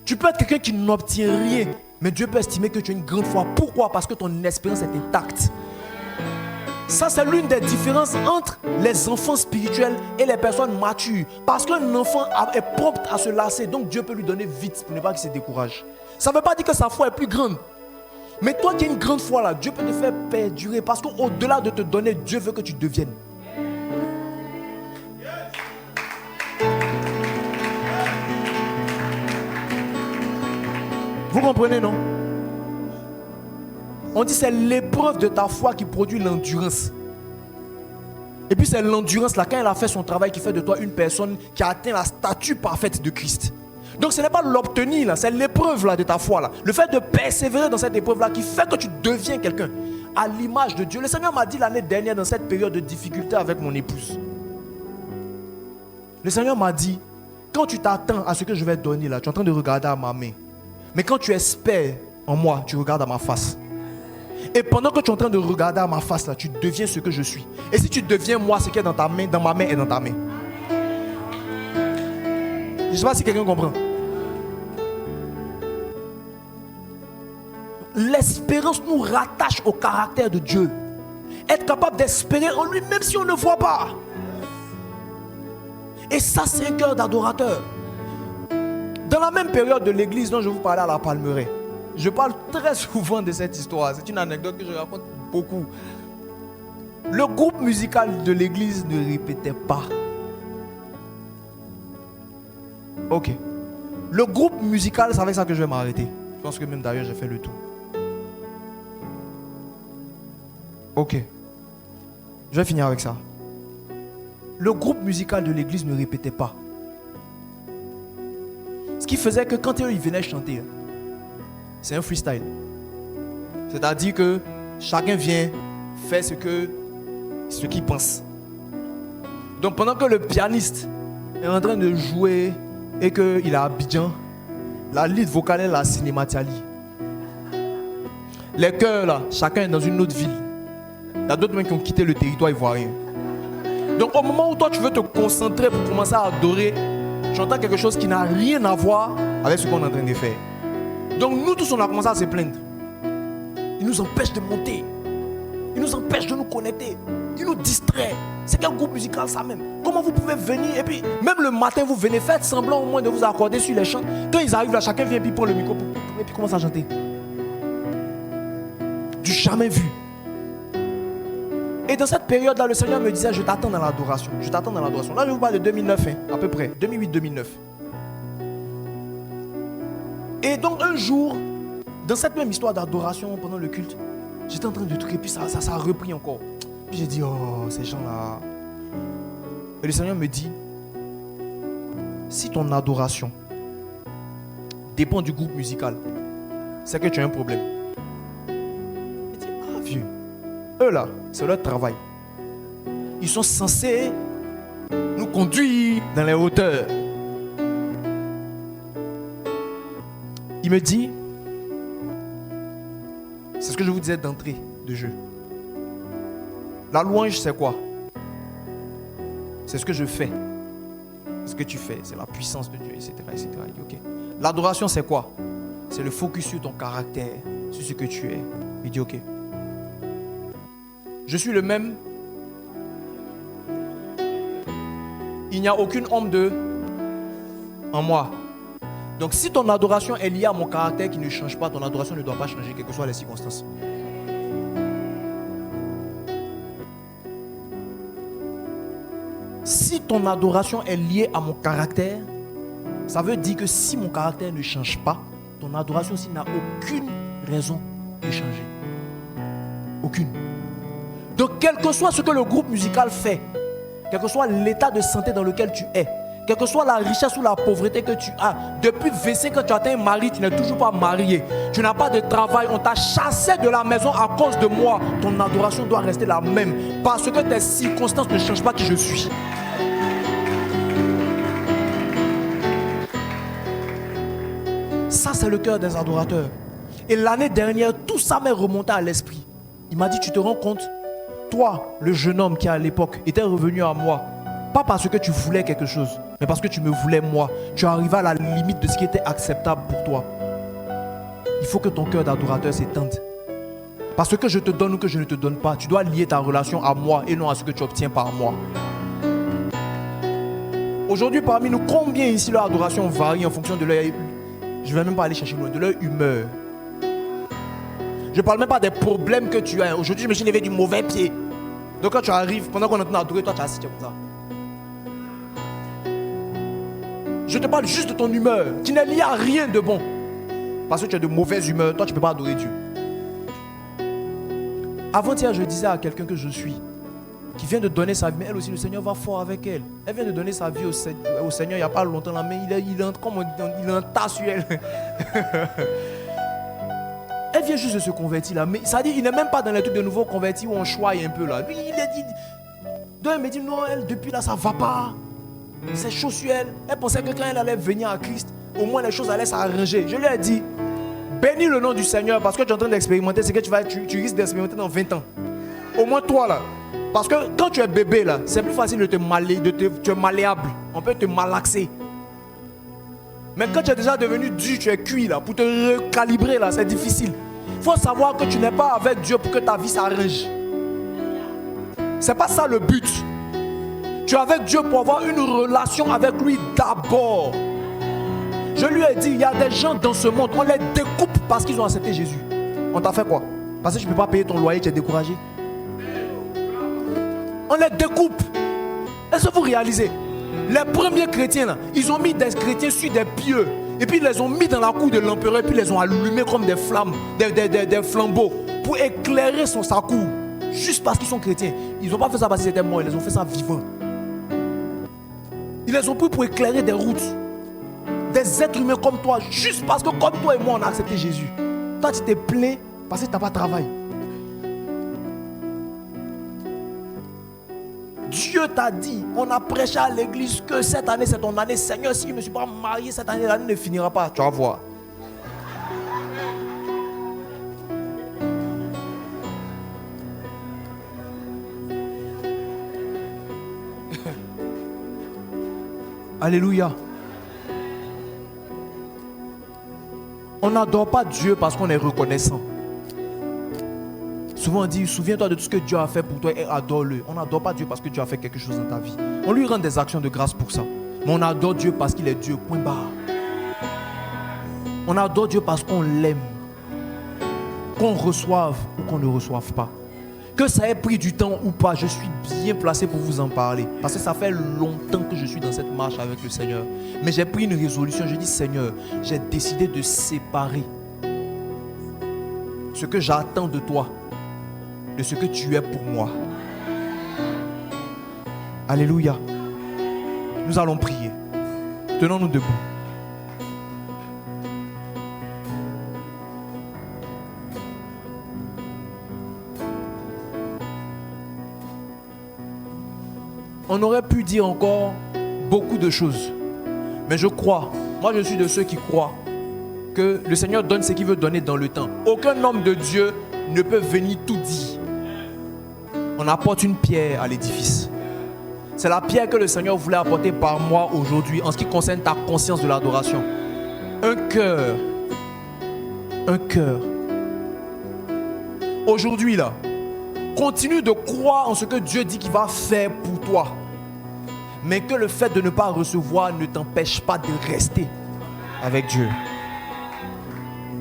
Speaker 1: Tu peux être quelqu'un qui n'obtient rien, mais Dieu peut estimer que tu as une grande foi. Pourquoi? Parce que ton espérance est intacte. Ça, c'est l'une des différences entre les enfants spirituels et les personnes matures. Parce qu'un enfant est prompt à se lasser, donc Dieu peut lui donner vite pour ne pas qu'il se décourage. Ça ne veut pas dire que sa foi est plus grande. Mais toi qui as une grande foi là, Dieu peut te faire perdurer. Parce qu'au-delà de te donner, Dieu veut que tu deviennes. Vous comprenez, non? On dit c'est l'épreuve de ta foi qui produit l'endurance. Et puis c'est l'endurance là, quand elle a fait son travail, qui fait de toi une personne qui a atteint la stature parfaite de Christ. Donc ce n'est pas l'obtenir là, c'est l'épreuve là de ta foi là. Le fait de persévérer dans cette épreuve là qui fait que tu deviens quelqu'un à l'image de Dieu. Le Seigneur m'a dit l'année dernière dans cette période de difficulté avec mon épouse. Le Seigneur m'a dit, quand tu t'attends à ce que je vais te donner là, tu es en train de regarder à ma main. Mais quand tu espères en moi, tu regardes à ma face. Et pendant que tu es en train de regarder à ma face là, tu deviens ce que je suis. Et si tu deviens moi, ce qui est dans ta main, dans ma main est dans ta main. Je ne sais pas si quelqu'un comprend. L'espérance nous rattache au caractère de Dieu. Être capable d'espérer en lui même si on ne voit pas. Et ça, c'est un cœur d'adorateur. Dans la même période de l'église dont je vous parlais à la Palmeraie, je parle très souvent de cette histoire. C'est une anecdote que je raconte beaucoup. Le groupe musical de l'église ne répétait pas. Ok. Le groupe musical, c'est avec ça que je vais m'arrêter. Je pense que même d'ailleurs j'ai fait le tour. Ok. Je vais finir avec ça. Le groupe musical de l'église ne répétait pas. Ce qui faisait que quand ils venaient chanter, c'est un freestyle. C'est-à-dire que chacun vient faire ce qu'il pense. Donc pendant que le pianiste est en train de jouer et qu'il est à Abidjan, la lead vocale est à Cinématiali. Les chœurs là, chacun est dans une autre ville. Il y a d'autres mecs qui ont quitté le territoire ivoirien. Donc au moment où toi tu veux te concentrer pour commencer à adorer, tu entends quelque chose qui n'a rien à voir avec ce qu'on est en train de faire. Donc nous tous on a commencé à se plaindre. Il nous empêche de monter. Il nous empêche de nous connecter. Il nous distrait. C'est quel groupe musical ça même? Comment vous pouvez venir et puis même le matin vous venez, faites semblant au moins de vous accorder sur les chants. Quand ils arrivent là, chacun vient et puis prend le micro et puis commence à chanter. Du jamais vu. Et dans cette période-là, le Seigneur me disait, je t'attends dans l'adoration. Je t'attends dans l'adoration. Là, je vous parle de 2009, à peu près. 2008-2009. Et donc, un jour, dans cette même histoire d'adoration pendant le culte, j'étais en train de truquer, puis ça a repris encore. Puis j'ai dit, oh, ces gens-là. Et le Seigneur me dit, si ton adoration dépend du groupe musical, c'est que tu as un problème. Il dit, ah vieux, eux là, c'est leur travail. Ils sont censés nous conduire dans les hauteurs. Il me dit, c'est ce que je vous disais d'entrée de jeu. La louange, c'est quoi? C'est ce que je fais. Ce que tu fais, c'est la puissance de Dieu, etc. etc. Il dit, okay. L'adoration, c'est quoi? C'est le focus sur ton caractère, sur ce que tu es. Il dit, ok. Je suis le même. Il n'y a aucune ombre en moi. Donc si ton adoration est liée à mon caractère qui ne change pas, ton adoration ne doit pas changer, quelles que soient les circonstances. Si ton adoration est liée à mon caractère, ça veut dire que si mon caractère ne change pas, ton adoration aussi n'a aucune raison de changer. Aucune. Donc quel que soit ce que le groupe musical fait, quel que soit l'état de santé dans lequel tu es, quelle que soit la richesse ou la pauvreté que tu as, depuis 25 ans que tu as atteint un mari, tu n'es toujours pas marié, tu n'as pas de travail, on t'a chassé de la maison à cause de moi, ton adoration doit rester la même, parce que tes circonstances ne changent pas qui je suis. Ça, c'est le cœur des adorateurs. Et l'année dernière, tout ça m'est remonté à l'esprit. Il m'a dit, tu te rends compte, toi, le jeune homme qui à l'époque était revenu à moi, pas parce que tu voulais quelque chose, mais parce que tu me voulais moi. Tu arrivais à la limite de ce qui était acceptable pour toi. Il faut que ton cœur d'adorateur s'étende. Parce que je te donne ou que je ne te donne pas, tu dois lier ta relation à moi et non à ce que tu obtiens par moi. Aujourd'hui, parmi nous, combien ici leur adoration varie en fonction de leur... Je ne vais même pas aller chercher loin, de leur humeur. Je ne parle même pas des problèmes que tu as. Aujourd'hui, je me suis levé du mauvais pied. Donc quand tu arrives, pendant qu'on est en train d'adorer, toi tu as assis comme ça. Je te parle juste de ton humeur, qui n'est liée à rien de bon. Parce que tu as de mauvaise humeur, toi tu ne peux pas adorer Dieu. Avant-hier, je disais à quelqu'un que je suis, qui vient de donner sa vie, mais elle aussi, le Seigneur va fort avec elle. Elle vient de donner sa vie au Seigneur il n'y a pas longtemps, là, mais il est en tas sur elle. Elle vient juste de se convertir là, mais ça dit, il n'est même pas dans les trucs de nouveaux convertis où on choisit un peu là. Lui, il a dit, donc elle me dit, non, elle, depuis là, ça ne va pas. C'est chaud sur elle. Elle pensait que quand elle allait venir à Christ, au moins les choses allaient s'arranger. Je lui ai dit, bénis le nom du Seigneur parce que tu es en train d'expérimenter ce que tu risques d'expérimenter dans 20 ans. Au moins toi là. Parce que quand tu es bébé là, c'est plus facile de tu es malléable. On peut te malaxer. Mais quand tu es déjà devenu dur, tu es cuit là, pour te recalibrer là, c'est difficile. Il faut savoir que tu n'es pas avec Dieu pour que ta vie s'arrange. C'est pas ça le but. Tu es avec Dieu pour avoir une relation avec lui d'abord. Je lui ai dit, il y a des gens dans ce monde, on les découpe parce qu'ils ont accepté Jésus. On t'a fait quoi? Parce que tu ne peux pas payer ton loyer, tu es découragé. On les découpe. Est-ce que vous réalisez? Les premiers chrétiens, là, ils ont mis des chrétiens sur des pieux. Et puis ils les ont mis dans la cour de l'empereur. Et puis ils les ont allumés comme des flammes, des flambeaux. Pour éclairer sa cour. Juste parce qu'ils sont chrétiens. Ils n'ont pas fait ça parce qu'ils étaient morts. Ils les ont fait ça vivants. Ils les ont pris pour éclairer des routes. Des êtres humains comme toi. Juste parce que comme toi et moi, on a accepté Jésus. Toi, tu t'es plaint parce que tu n'as pas de travail. Dieu t'a dit. On a prêché à l'église que cette année c'est ton année. Seigneur, si je ne me suis pas marié cette année, l'année ne finira pas. Tu vas voir. Alléluia. On n'adore pas Dieu parce qu'on est reconnaissant. Souvent on dit, souviens-toi de tout ce que Dieu a fait pour toi et adore-le. On n'adore pas Dieu parce que Dieu a fait quelque chose dans ta vie. On lui rend des actions de grâce pour ça. Mais on adore Dieu parce qu'il est Dieu, point barre. On adore Dieu parce qu'on l'aime. Qu'on reçoive ou qu'on ne reçoive pas. Que ça ait pris du temps ou pas, je suis bien placé pour vous en parler. Parce que ça fait longtemps que je suis dans cette marche avec le Seigneur. Mais j'ai pris une résolution. Je dis, Seigneur, j'ai décidé de séparer ce que j'attends de toi de ce que tu es pour moi. Alléluia. Nous allons prier. Tenons-nous debout. On aurait pu dire encore beaucoup de choses. Mais je crois, moi je suis de ceux qui croient que le Seigneur donne ce qu'il veut donner dans le temps. Aucun homme de Dieu ne peut venir tout dire. On apporte une pierre à l'édifice. C'est la pierre que le Seigneur voulait apporter par moi aujourd'hui en ce qui concerne ta conscience de l'adoration. Un cœur. Un cœur. Aujourd'hui là, continue de croire en ce que Dieu dit qu'il va faire pour toi. Mais que le fait de ne pas recevoir ne t'empêche pas de rester avec Dieu.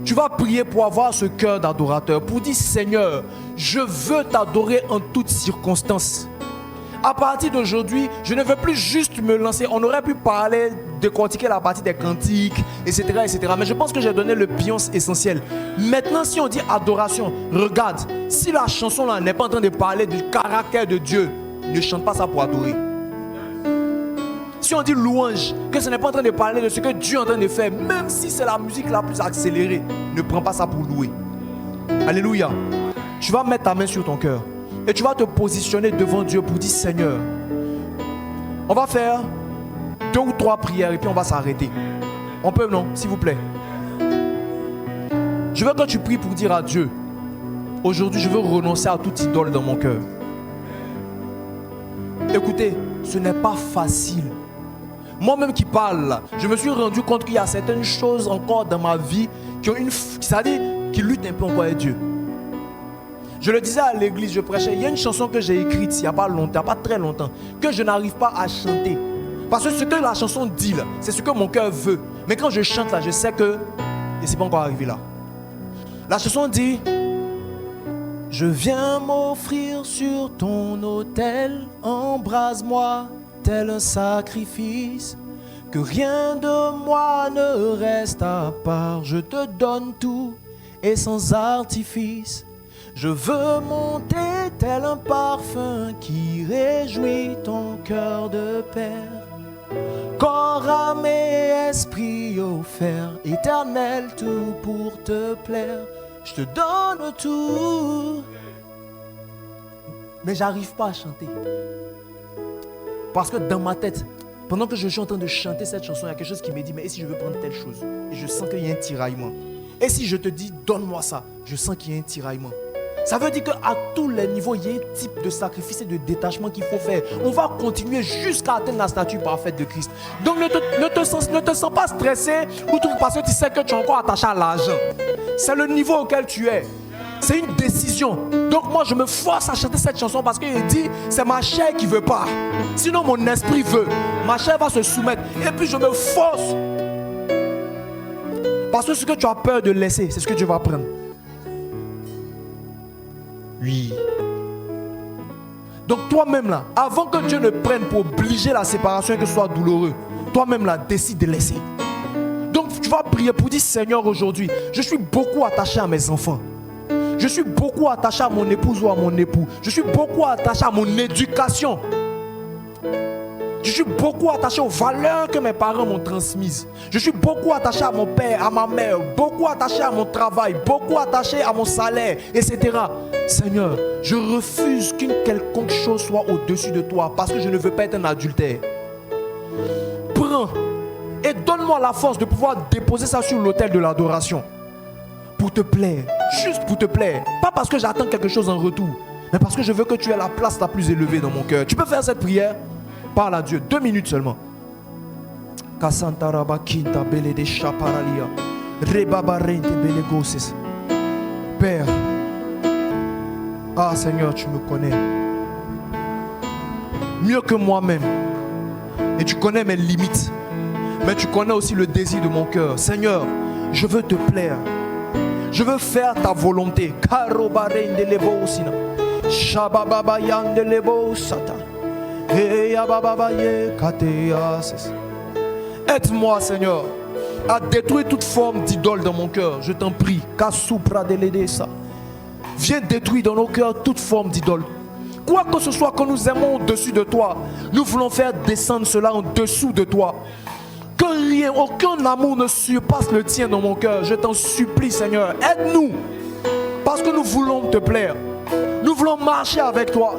Speaker 1: Tu vas prier pour avoir ce cœur d'adorateur, pour dire Seigneur, je veux t'adorer en toutes circonstances. À partir d'aujourd'hui, je ne veux plus juste me lancer. On aurait pu parler, décortiquer la partie des cantiques, etc., etc. Mais je pense que j'ai donné le pion essentiel. Maintenant, si on dit adoration, regarde, si la chanson là n'est pas en train de parler du caractère de Dieu, ne chante pas ça pour adorer. Si on dit louange, que ce n'est pas en train de parler de ce que Dieu est en train de faire, même si c'est la musique la plus accélérée, ne prends pas ça pour louer. Alléluia. Tu vas mettre ta main sur ton cœur et tu vas te positionner devant Dieu pour dire Seigneur, on va faire 2 ou 3 prières et puis on va s'arrêter. On peut, non, s'il vous plaît. Je veux que tu pries pour dire à Dieu, aujourd'hui je veux renoncer à toute idole dans mon cœur. Écoutez, ce n'est pas facile. Moi-même qui parle, je me suis rendu compte qu'il y a certaines choses encore dans ma vie qui ont c'est-à-dire qui luttent un peu encore avec Dieu. Je le disais à l'église, je prêchais, il y a une chanson que j'ai écrite il n'y a pas longtemps, il n'y a pas très longtemps, que je n'arrive pas à chanter. Parce que ce que la chanson dit là, c'est ce que mon cœur veut. Mais quand je chante là, je sais que je ne suis pas encore arrivé là. La chanson dit, je viens m'offrir sur ton autel, embrase-moi tel un sacrifice, que rien de moi ne reste à part, je te donne tout et sans artifice. Je veux monter tel un parfum qui réjouit ton cœur de père. Corps, âme et esprit offert, éternel, tout pour te plaire. Je te donne tout. Mais j'arrive pas à chanter. Parce que dans ma tête, pendant que je suis en train de chanter cette chanson, il y a quelque chose qui me dit, mais et si je veux prendre telle chose? Et je sens qu'il y a un tiraillement. Et si je te dis, donne-moi ça, je sens qu'il y a un tiraillement. Ça veut dire qu'à tous les niveaux, il y a un type de sacrifice et de détachement qu'il faut faire. On va continuer jusqu'à atteindre la stature parfaite de Christ. Donc ne te sens pas stressé ou tout parce que tu sais que tu es encore attaché à l'argent. C'est le niveau auquel tu es. C'est une décision. Donc moi je me force à chanter cette chanson parce qu'il dit c'est ma chair qui ne veut pas. Sinon mon esprit veut. Ma chair va se soumettre. Et puis je me force. Parce que ce que tu as peur de laisser, c'est ce que Dieu va prendre. Oui. Donc toi-même là, avant que Dieu ne prenne pour obliger la séparation et que ce soit douloureux, toi-même là, décide de laisser. Donc tu vas prier pour dire Seigneur aujourd'hui, je suis beaucoup attaché à mes enfants. Je suis beaucoup attaché à mon épouse ou à mon époux. Je suis beaucoup attaché à mon éducation. Je suis beaucoup attaché aux valeurs que mes parents m'ont transmises. Je suis beaucoup attaché à mon père, à ma mère, beaucoup attaché à mon travail, beaucoup attaché à mon salaire, etc. Seigneur, je refuse qu'une quelconque chose soit au-dessus de toi parce que je ne veux pas être un adultère. Prends et donne-moi la force de pouvoir déposer ça sur l'autel de l'adoration. Pour te plaire, juste pour te plaire. Pas parce que j'attends quelque chose en retour, mais parce que je veux que tu aies la place la plus élevée dans mon cœur. Tu peux faire cette prière? Parle à Dieu, 2 minutes seulement. Père, ah Seigneur, tu me connais mieux que moi-même. Et tu connais mes limites. Mais tu connais aussi le désir de mon cœur. Seigneur, je veux te plaire. Je veux faire ta volonté. Aide-moi, Seigneur, à détruire toute forme d'idole dans mon cœur. Je t'en prie. Viens détruire dans nos cœurs toute forme d'idole. Quoi que ce soit que nous aimons au-dessus de toi, nous voulons faire descendre cela en dessous de toi. Que rien, aucun amour ne surpasse le tien dans mon cœur. Je t'en supplie, Seigneur, aide-nous. Parce que nous voulons te plaire. Nous voulons marcher avec toi.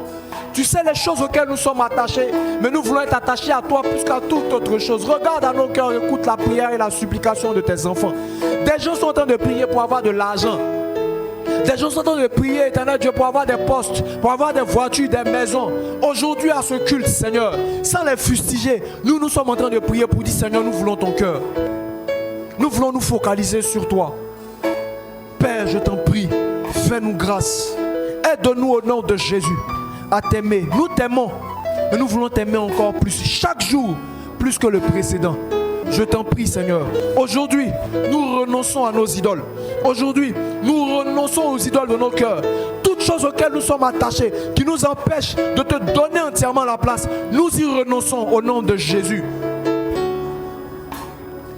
Speaker 1: Tu sais les choses auxquelles nous sommes attachés, mais nous voulons être attachés à toi plus qu'à toute autre chose. Regarde à nos cœurs, écoute la prière et la supplication de tes enfants. Des gens sont en train de prier pour avoir de l'argent. Des gens sont en train de prier, éternel Dieu, pour avoir des postes, pour avoir des voitures, des maisons. Aujourd'hui, à ce culte, Seigneur, sans les fustiger, nous sommes en train de prier pour dire, Seigneur, nous voulons ton cœur. Nous voulons nous focaliser sur toi. Père, je t'en prie, fais-nous grâce. Aide-nous au nom de Jésus à t'aimer. Nous t'aimons, mais nous voulons t'aimer encore plus, chaque jour, plus que le précédent. Je t'en prie, Seigneur. Aujourd'hui, nous renonçons à nos idoles. Aujourd'hui, nous renonçons aux idoles de nos cœurs. Toutes choses auxquelles nous sommes attachés, qui nous empêchent de te donner entièrement la place, nous y renonçons au nom de Jésus.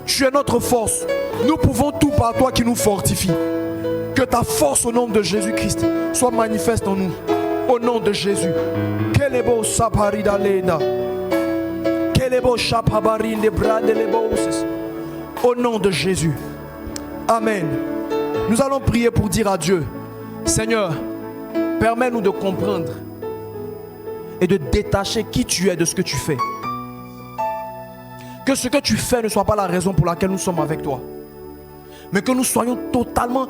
Speaker 1: Tu es notre force. Nous pouvons tout par toi qui nous fortifie. Que ta force au nom de Jésus-Christ soit manifeste en nous. Au nom de Jésus. Au nom de Jésus. Amen. Nous allons prier pour dire à Dieu, Seigneur, permets-nous de comprendre et de détacher qui tu es de ce que tu fais. Que ce que tu fais ne soit pas la raison pour laquelle nous sommes avec toi, mais que nous soyons totalement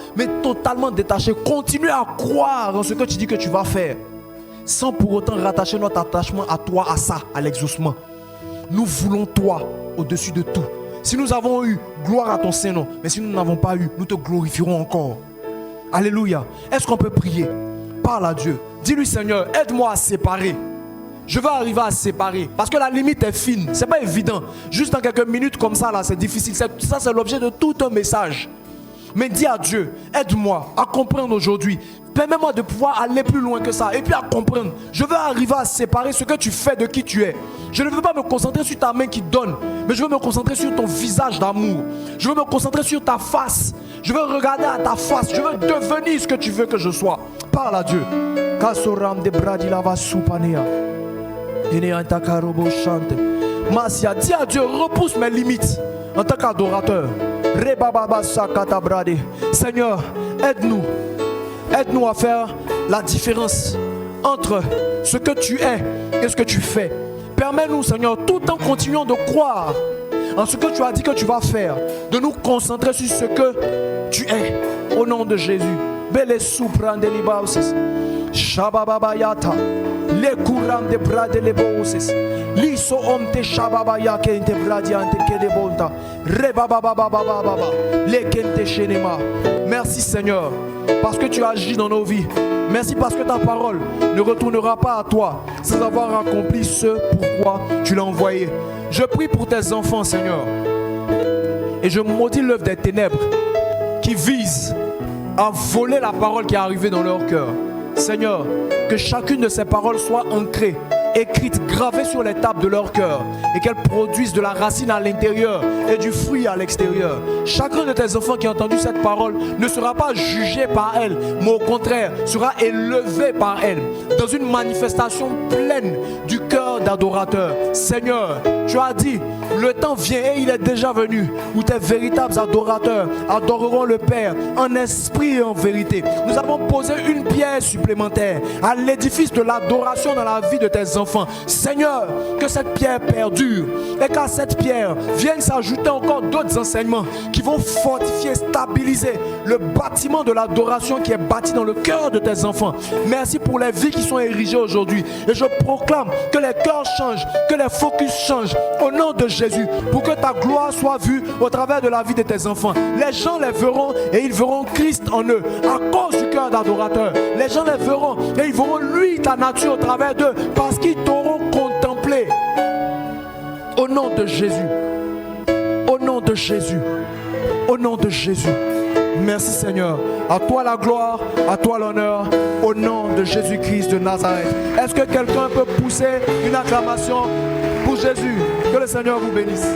Speaker 1: détachés. Continue à croire en ce que tu dis que tu vas faire, sans pour autant rattacher notre attachement à toi, à ça, à l'exaucement. Nous voulons toi au-dessus de tout. Si nous avons eu, gloire à ton Saint-Nom. Mais si nous n'avons pas eu, nous te glorifierons encore. Alléluia. Est-ce qu'on peut prier? Parle à Dieu. Dis-lui, Seigneur, aide-moi à séparer. Je veux arriver à séparer. Parce que la limite est fine. C'est pas évident. Juste en quelques minutes comme ça, là, c'est difficile. Ça, c'est l'objet de tout un message. Mais dis à Dieu, aide-moi à comprendre aujourd'hui. Permets-moi de pouvoir aller plus loin que ça. Et puis à comprendre. Je veux arriver à séparer ce que tu fais de qui tu es. Je ne veux pas me concentrer sur ta main qui donne, mais je veux me concentrer sur ton visage d'amour. Je veux me concentrer sur ta face. Je veux regarder à ta face. Je veux devenir ce que tu veux que je sois. Parle à Dieu. Masia, dis à Dieu, repousse mes limites en tant qu'adorateur. Seigneur, aide-nous. Aide-nous à faire la différence entre ce que tu es et ce que tu fais. Permets-nous, Seigneur, tout en continuant de croire en ce que tu as dit que tu vas faire, de nous concentrer sur ce que tu es. Au nom de Jésus. Bele supran de libauses. Shababayata. Le courant de bras de leboses. Liso omte shababaya kente bradiante ke de bonta. Rebabababababa. Le kente shenema. Merci Seigneur, parce que tu agis dans nos vies. Merci parce que ta parole ne retournera pas à toi sans avoir accompli ce pourquoi tu l'as envoyé. Je prie pour tes enfants, Seigneur. Et je maudis l'œuvre des ténèbres qui vise à voler la parole qui est arrivée dans leur cœur. Seigneur, que chacune de ces paroles soit ancrée, écrite, gravée sur les tables de leur cœur, et qu'elles produisent de la racine à l'intérieur et du fruit à l'extérieur. Chacun de tes enfants qui a entendu cette parole ne sera pas jugé par elle, mais au contraire sera élevé par elle, dans une manifestation pleine du cœur cœur d'adorateurs. Seigneur, tu as dit, le temps vient et il est déjà venu où tes véritables adorateurs adoreront le Père en esprit et en vérité. Nous avons posé une pierre supplémentaire à l'édifice de l'adoration dans la vie de tes enfants. Seigneur, que cette pierre perdure et qu'à cette pierre viennent s'ajouter encore d'autres enseignements qui vont fortifier, stabiliser le bâtiment de l'adoration qui est bâti dans le cœur de tes enfants. Merci pour les vies qui sont érigées aujourd'hui. Et je proclame que les cœurs changent, que les focus changent au nom de Jésus, pour que ta gloire soit vue au travers de la vie de tes enfants. Les gens les verront et ils verront Christ en eux à cause du cœur d'adorateur. Les gens les verront et ils verront lui, ta nature, au travers d'eux, parce qu'ils t'auront contemplé. Au nom de Jésus, au nom de Jésus, au nom de Jésus. Merci Seigneur. À toi la gloire, à toi l'honneur, au nom de Jésus-Christ de Nazareth. Est-ce que quelqu'un peut pousser une acclamation pour Jésus? Que le Seigneur vous bénisse.